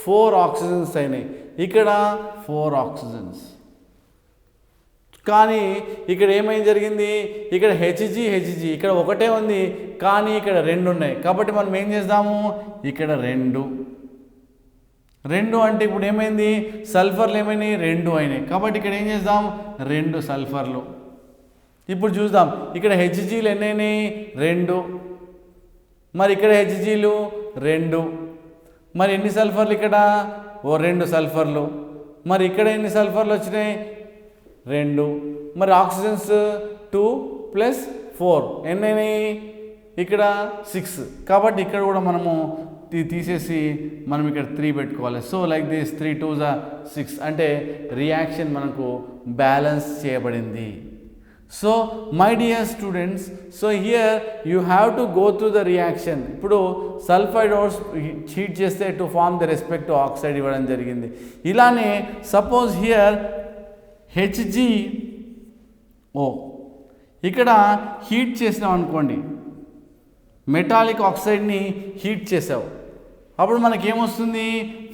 4 ఆక్సిజన్స్ అయినాయి. ఇక్కడ 4 ఆక్సిజన్స్. కానీ ఇక్కడ ఏమైంది జరిగింది? ఇక్కడ హెచ్జీ ఇక్కడ 1 ఉంది, కానీ ఇక్కడ 2 ఉన్నాయి. కాబట్టి మనం ఏం చేద్దాము? ఇక్కడ 2 అంటే ఇప్పుడు ఏమైంది? సల్ఫర్లు ఏమైనాయి? 2 అయినాయి. కాబట్టి ఇక్కడ ఏం చేద్దాం? 2 సల్ఫర్లు. ఇప్పుడు చూద్దాం, ఇక్కడ హెచ్జీలు ఎన్నైనాయి? 2. మరి ఇక్కడ హెచ్జీలు 2. మరి ఎన్ని సల్ఫర్లు? ఇక్కడ 2 సల్ఫర్లు. మరి ఇక్కడ ఎన్ని సల్ఫర్లు వచ్చినాయి? 2. మరి ఆక్సిజన్స్ 2 ప్లస్ 4 ఎన్నైనాయి? ఇక్కడ 6. కాబట్టి ఇక్కడ కూడా మనము తీసేసి మనం ఇక్కడ 3 పెట్టుకోవాలి. So like this 3 2s 6. అంటే రియాక్షన్ మనకు బ్యాలెన్స్ చేయబడింది. So my dear students, so here you have to go through the reaction. ఇప్పుడు సల్ఫైడ్ ఓర్స్ హీట్ చేస్తే to form the respective oxide ఇవ్వడం జరిగింది. ఇలానే సపోజ్ హియర్ HgO ఇక్కడ హీట్ చేసినాం అనుకోండి, మెటాలిక్ ఆక్సైడ్ని హీట్ చేసావు, అప్పుడు మనకేమొస్తుంది,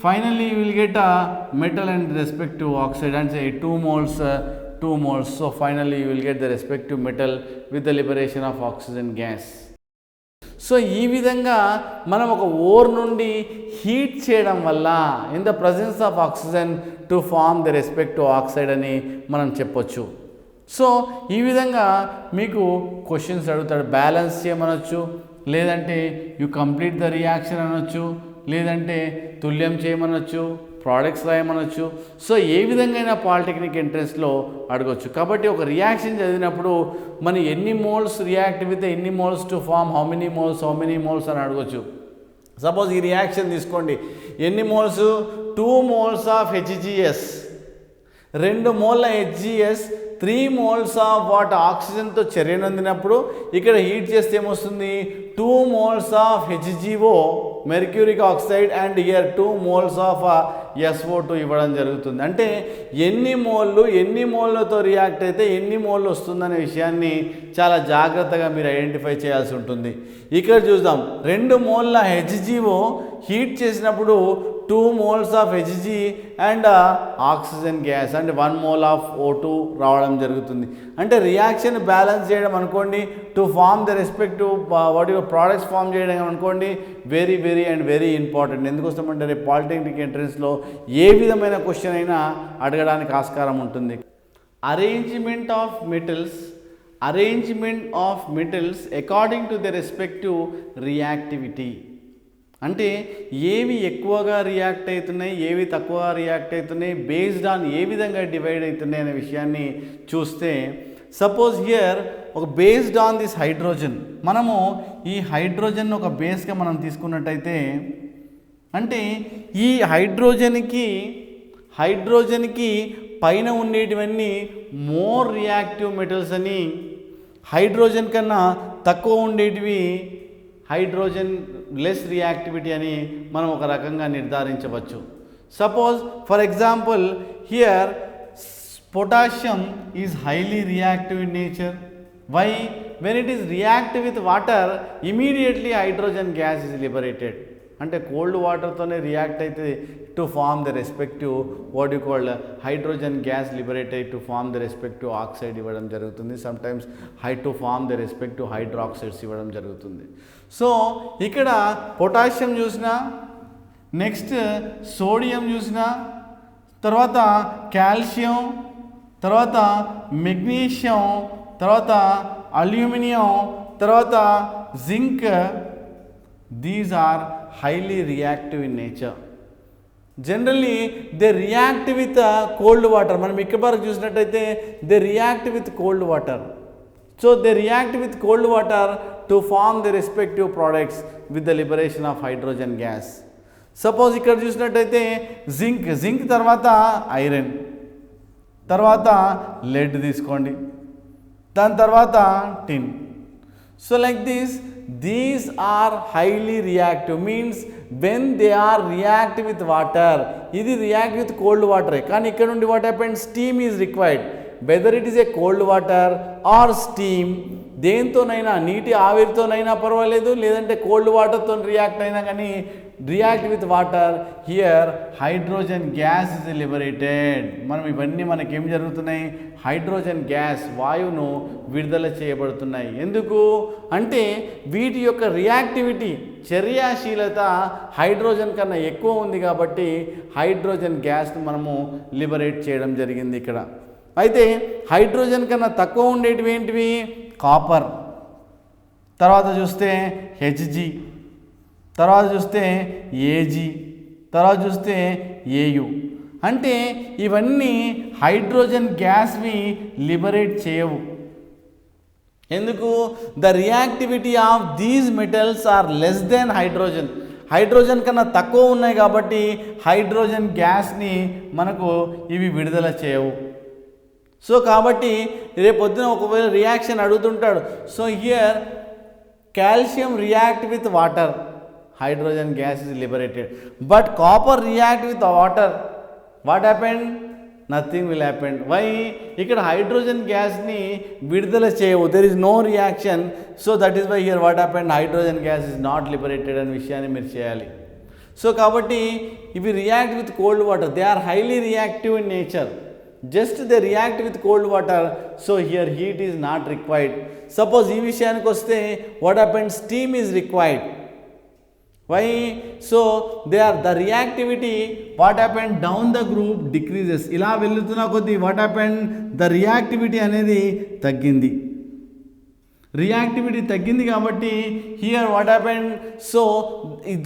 finally you will get a metal and respective oxide and say 2 moles. So finally you will get the respective metal with the liberation of oxygen gas. So ఈ విధంగా మనం ఒక ఓర్ నుండి హీట్ చేయడం వల్ల in the presence of oxygen to form the respective oxide అని మనం చెప్పొచ్చు. సో ఈ విధంగా మీకు క్వశ్చన్స్ అడుగుతాడు, బ్యాలెన్స్ చేయమనొచ్చు, లేదంటే యు కంప్లీట్ ద రియాక్షన్ అనొచ్చు, లేదంటే తుల్యం చేయమనొచ్చు, ప్రోడక్ట్స్ రాయమనొచ్చు. సో ఏ విధంగా పాలిటెక్నిక్ ఎంట్రన్స్లో అడగొచ్చు. కాబట్టి ఒక రియాక్షన్ చదివినప్పుడు మనం ఎన్ని మోల్స్ రియాక్ట్ విత్ ఎన్ని moles to form how many moles అని అడగొచ్చు. సపోజ్ ఈ రియాక్షన్ తీసుకోండి, ఎన్ని moles, 2 moles of HgS, 2 moles HgS, 3 moles of what ఆక్సిజన్తో చర్యనందినప్పుడు ఇక్కడ హీట్ చేస్తే ఏమొస్తుంది, 2 moles of HgO mercuric oxide and here 2 moles of SO2 ఇవ్వడం జరుగుతుంది. అంటే ఎన్ని మోల్లతో రియాక్ట్ అయితే ఎన్ని మోల్ వస్తుందనే విషయాన్ని చాలా జాగ్రత్తగా మీరు ఐడెంటిఫై చేయాల్సి ఉంటుంది. ఇక్కడ చూద్దాం, 2 moles HgO హీట్ చేసినప్పుడు 2 moles of Hg and oxygen gas and 1 mole of O2 రావడం జరుగుతుంది. అంటే రియాక్షన్ బ్యాలెన్స్ చేయడం అనుకోండి, to form the respective what your products form చేయడం అనుకోండి, వెరీ ఇంపార్టెంట్. ఎందుకోసమంటే రేపు పాలిటెక్నిక్ ఎంట్రన్స్లో ఏ విధమైన క్వశ్చన్ అయినా అడగడానికి ఆస్కారం ఉంటుంది. Arrangement of metals according to the respective reactivity. అంటే ఏవి ఎక్కువగా రియాక్ట్ అవుతున్నాయి, ఏవి తక్కువగా రియాక్ట్ అవుతున్నాయి, బేస్డ్ ఆన్ ఏ విధంగా డివైడ్ అవుతున్నాయి అనే విషయాన్ని చూస్తే, సపోజ్ హియర్ ఒక బేస్డ్ ఆన్ దిస్ హైడ్రోజన్, మనము ఈ హైడ్రోజన్ ఒక బేస్గా మనం తీసుకున్నట్టయితే, అంటే ఈ హైడ్రోజన్కి పైన ఉండేటివన్నీ మోర్ రియాక్టివ్ మెటల్స్ అని, హైడ్రోజన్ కన్నా తక్కువ ఉండేటివి హైడ్రోజన్ లెస్ రియాక్టివిటీ అని మనం ఒక రకంగా నిర్ధారించవచ్చు. Suppose for example here potassium is highly reactive in nature. Why? When it is reactive with water immediately hydrogen gas is liberated. అంటే కోల్డ్ వాటర్తోనే రియాక్ట్ అయితే to form the respective what you called hydrogen gas liberated to form the respective oxide ఇవ్వడం జరుగుతుంది. Sometimes to form the respective hydroxides ఇవ్వడం జరుగుతుంది. సో ఇక్కడ పొటాషియం చూసినా, నెక్స్ట్ సోడియం చూసినా, తర్వాత కాల్షియం, తర్వాత మెగ్నీషియం, తర్వాత అల్యూమినియం, తర్వాత zinc, these are highly reactive in nature. Generally they react with cold water. మనం ఇక్కడ వరకు చూసినట్టయితే they react with cold water. So they react with cold water to form the respective products with the liberation of hydrogen gas. Suppose ఇక్కడ చూసినట్టయితే జింక్ తర్వాత ఐరన్, తర్వాత లెడ్ తీసుకోండి, దాని తర్వాత టిన్. So like this, these are highly reactive, means when they are react with water, ఇది react with cold water. కానీ ఇక్కడ నుండి what happens, steam is required, whether it is a cold water or steam, దేంతోనైనా నీటి ఆవిరితోనైనా పర్వాలేదు, లేదంటే కోల్డ్ వాటర్తో రియాక్ట్ అయినా కానీ react with water, here hydrogen gas is liberated. మనం ఇవన్నీ మనకేం జరుగుతున్నాయి, హైడ్రోజన్ గ్యాస్ వాయువును విడుదల చేయబడుతున్నాయి. ఎందుకు అంటే వీటి యొక్క రియాక్టివిటీ చర్యాశీలత హైడ్రోజన్ కన్నా ఎక్కువ ఉంది కాబట్టి హైడ్రోజన్ గ్యాస్ను మనము లిబరేట్ చేయడం జరిగింది ఇక్కడ. అయితే హైడ్రోజన్ కన్నా తక్కువ ఉండేటివి ఏంటివి, కాపర్, తర్వాత చూస్తే Hg, తర్వాత చూస్తే Ag, తర్వాత చూస్తే Au. అంటే ఇవన్నీ హైడ్రోజన్ గ్యాస్ని లిబరేట్ చేయవు. ఎందుకు? The reactivity of these metals are less than hydrogen కన్నా తక్కువ ఉన్నాయి కాబట్టి హైడ్రోజన్ గ్యాస్ని మనకు ఇవి విడుదల చేయవు. సో కాబట్టి రేపొద్దున ఒకవేళ రియాక్షన్ అడుగుతుంటాడు. So here calcium react with water, hydrogen gas is liberated, but copper react with water, what happened? Nothing will happen. Why? ఇక్కడ హైడ్రోజన్ గ్యాస్ని విడుదల చేయవు, there is no reaction. So that is why here what happened? Hydrogen gas is not liberated అనే విషయాన్ని మీరు చేయాలి. సో కాబట్టి ఇవి react with cold water, they are highly reactive in nature, just they react with cold water. So here heat is not required. Suppose ఈ విషయానికి వస్తే what happened? Steam is required. Why? So the reactivity, what happened? Down the group decreases. ఇలా వెళ్తున్న కొద్దీ what happened? The reactivity అనేది తగ్గింది. రియాక్టివిటీ తగ్గింది కాబట్టి హియర్ వాట్ హ్యాపెండ్? సో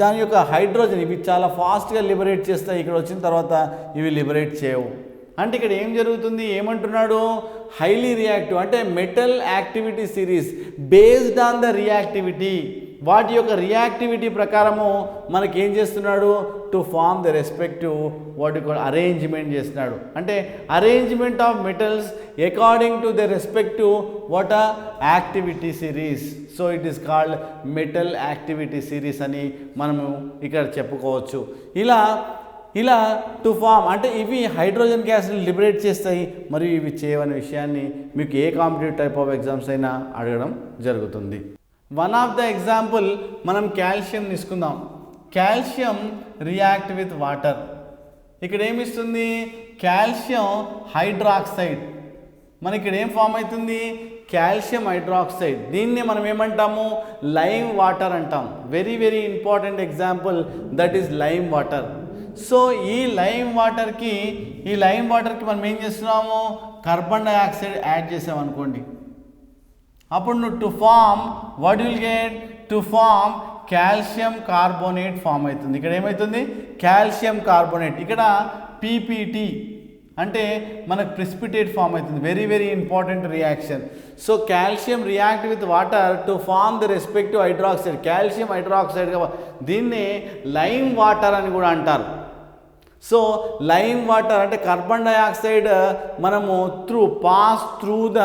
దాని యొక్క హైడ్రోజన్ ఇవి చాలా ఫాస్ట్గా లిబరేట్ చేస్తాయి, ఇక్కడ వచ్చిన తర్వాత ఇవి లిబరేట్ చేయవు. అంటే ఇక్కడ ఏం జరుగుతుంది? ఏమంటున్నాడు? హైలీ రియాక్టివ్ అంటే metal activity series based on the reactivity, వాటి యొక్క రియాక్టివిటీ ప్రకారము మనకి ఏం చేస్తున్నాడు? టు ఫార్మ్ ద రెస్పెక్టివ్ వాటి అరేంజ్మెంట్ చేస్తున్నాడు. అంటే arrangement of metals according to the respective what activity series. So it is called metal activity series అని మనము ఇక్కడ చెప్పుకోవచ్చు. ఇలా టు ఫామ్ అంటే ఇవి హైడ్రోజన్ గ్యాస్ని లిబరేట్ చేస్తాయి మరియు ఇవి చేయవనే విషయాన్ని మీకు ఏ కాంపిటేటివ్ టైప్ ఆఫ్ ఎగ్జామ్స్ అయినా అడగడం జరుగుతుంది. వన్ ఆఫ్ ద ఎగ్జాంపుల్ మనం కాల్షియం తీసుకుందాం. Calcium react with water. ఇక్కడ ఏమిస్తుంది? Calcium hydroxide. మనకి ఇక్కడ ఏం ఫామ్ అవుతుంది? Calcium hydroxide. దీన్నే మనం ఏమంటాము? లైమ్ వాటర్ అంటాం. Very very important example that is lime water. So ఈ లైమ్ వాటర్కి మనం ఏం చేస్తున్నాము? కార్బన్ డైఆక్సైడ్ యాడ్ చేసాం అనుకోండి, అప్పుడు నువ్వు to form what will get? To form calcium carbonate form అవుతుంది. ఇక్కడ ఏమవుతుంది? Calcium carbonate. ఇక్కడ పీపీటీ అంటే మనకు ప్రిసిపిటేట్ ఫామ్ అవుతుంది. Very very important reaction. So calcium react with water to form the respective hydroxide, calcium హైడ్రాక్సైడ్గా. దీన్నే లైమ్ వాటర్ అని కూడా అంటారు. సో లైమ్ వాటర్ అంటే కార్బన్ డైఆక్సైడ్ మనము pass through the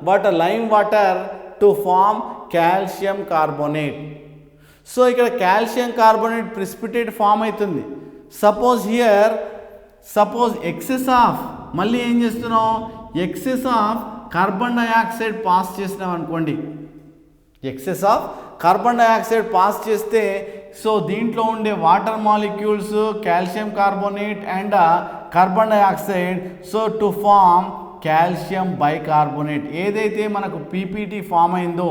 water lime water to form calcium carbonate. So ఇక్కడ కాల్షియం కార్బోనేట్ ప్రిసిపిటేట్ ఫామ్ అవుతుంది. సపోజ్ ఎక్సెస్ ఆఫ్ మళ్ళీ ఏం చేస్తున్నాం? Excess of carbon dioxide pass చేసినాం అనుకోండి. Excess of carbon dioxide pass చేస్తే సో దీంట్లో ఉండే water molecules calcium carbonate and carbon dioxide so to form calcium bicarbonate. ఏదైతే మనకు పీపీటీ ఫామ్ అయిందో,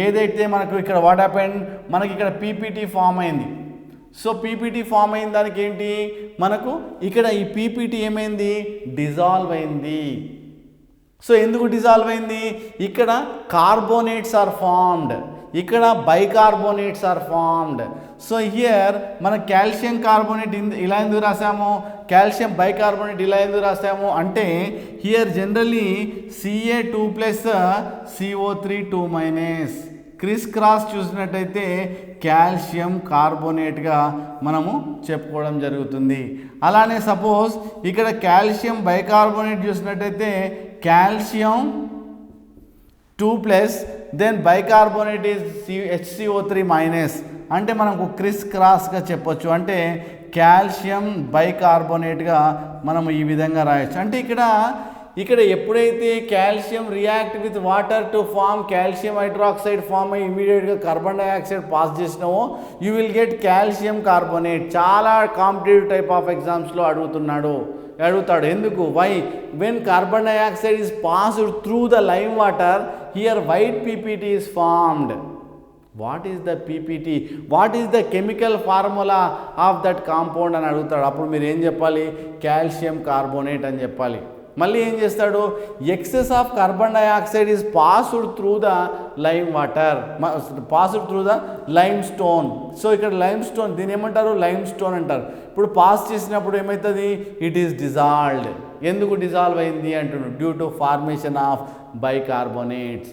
ఏదైతే మనకు ఇక్కడ వాట్ హ్యాపెండ్? మనకి ఇక్కడ పీపీటీ ఫామ్ అయింది. సో పీపీటీ ఫామ్ అయిన దానికి ఏంటి? మనకు ఇక్కడ ఈ పీపీటీ ఏమైంది? డిజాల్వ్ అయింది. సో ఎందుకు డిజాల్వ్ అయింది? ఇక్కడ కార్బోనేట్స్ ఆర్ ఫార్మ్డ్, ఇక్కడ bicarbonates are formed. So here మన కాల్షియం కార్బోనేట్ ఇలా ఎందుకు రాసాము? కాల్షియం బైకార్బోనేట్ ఇలా ఎందుకు రాసాము అంటే here generally Ca2+ CO3 2- criss cross చూసినట్టయితే కాల్షియం కార్బోనేట్గా మనము చెప్పుకోవడం జరుగుతుంది. అలానే సపోజ్ ఇక్కడ కాల్షియం బైకార్బోనేట్ చూసినట్టయితే calcium 2+ then bicarbonate is HCO3- అంటే మనకు క్రిస్ క్రాస్గా చెప్పొచ్చు. అంటే కాల్షియం బైకార్బోనేట్గా మనం ఈ విధంగా రాయొచ్చు. అంటే ఇక్కడ ఎప్పుడైతే calcium react with water to form calcium hydroxide form అయ్యి ఇమీడియట్గా కార్బన్ డైఆక్సైడ్ పాస్ చేసినావో you will get calcium carbonate. చాలా కాంపిటేటివ్ టైప్ ఆఫ్ ఎగ్జామ్స్లో అడుగుతాడు. ఎందుకు? Why? When carbon dioxide is passed through the lime water here white PPT is formed. What is the PPT? What is the chemical formula of that compound అని అడుగుతాడు. అప్పుడు మీరు ఏం చెప్పాలి? కాల్షియం కార్బోనేట్ అని చెప్పాలి. మళ్ళీ ఏం చేస్తాడు? Excess of carbon dioxide is passed through the lime water, passed through the lime stone. So ఇక్కడ లైమ్ స్టోన్ దీని ఏమంటారు? లైమ్ స్టోన్ అంటారు. ఇప్పుడు పాస్ చేసినప్పుడు ఏమవుతుంది? It is dissolved. ఎందుకు డిజాల్వ్ అయింది అంటున్నాడు? Due to formation of bicarbonates.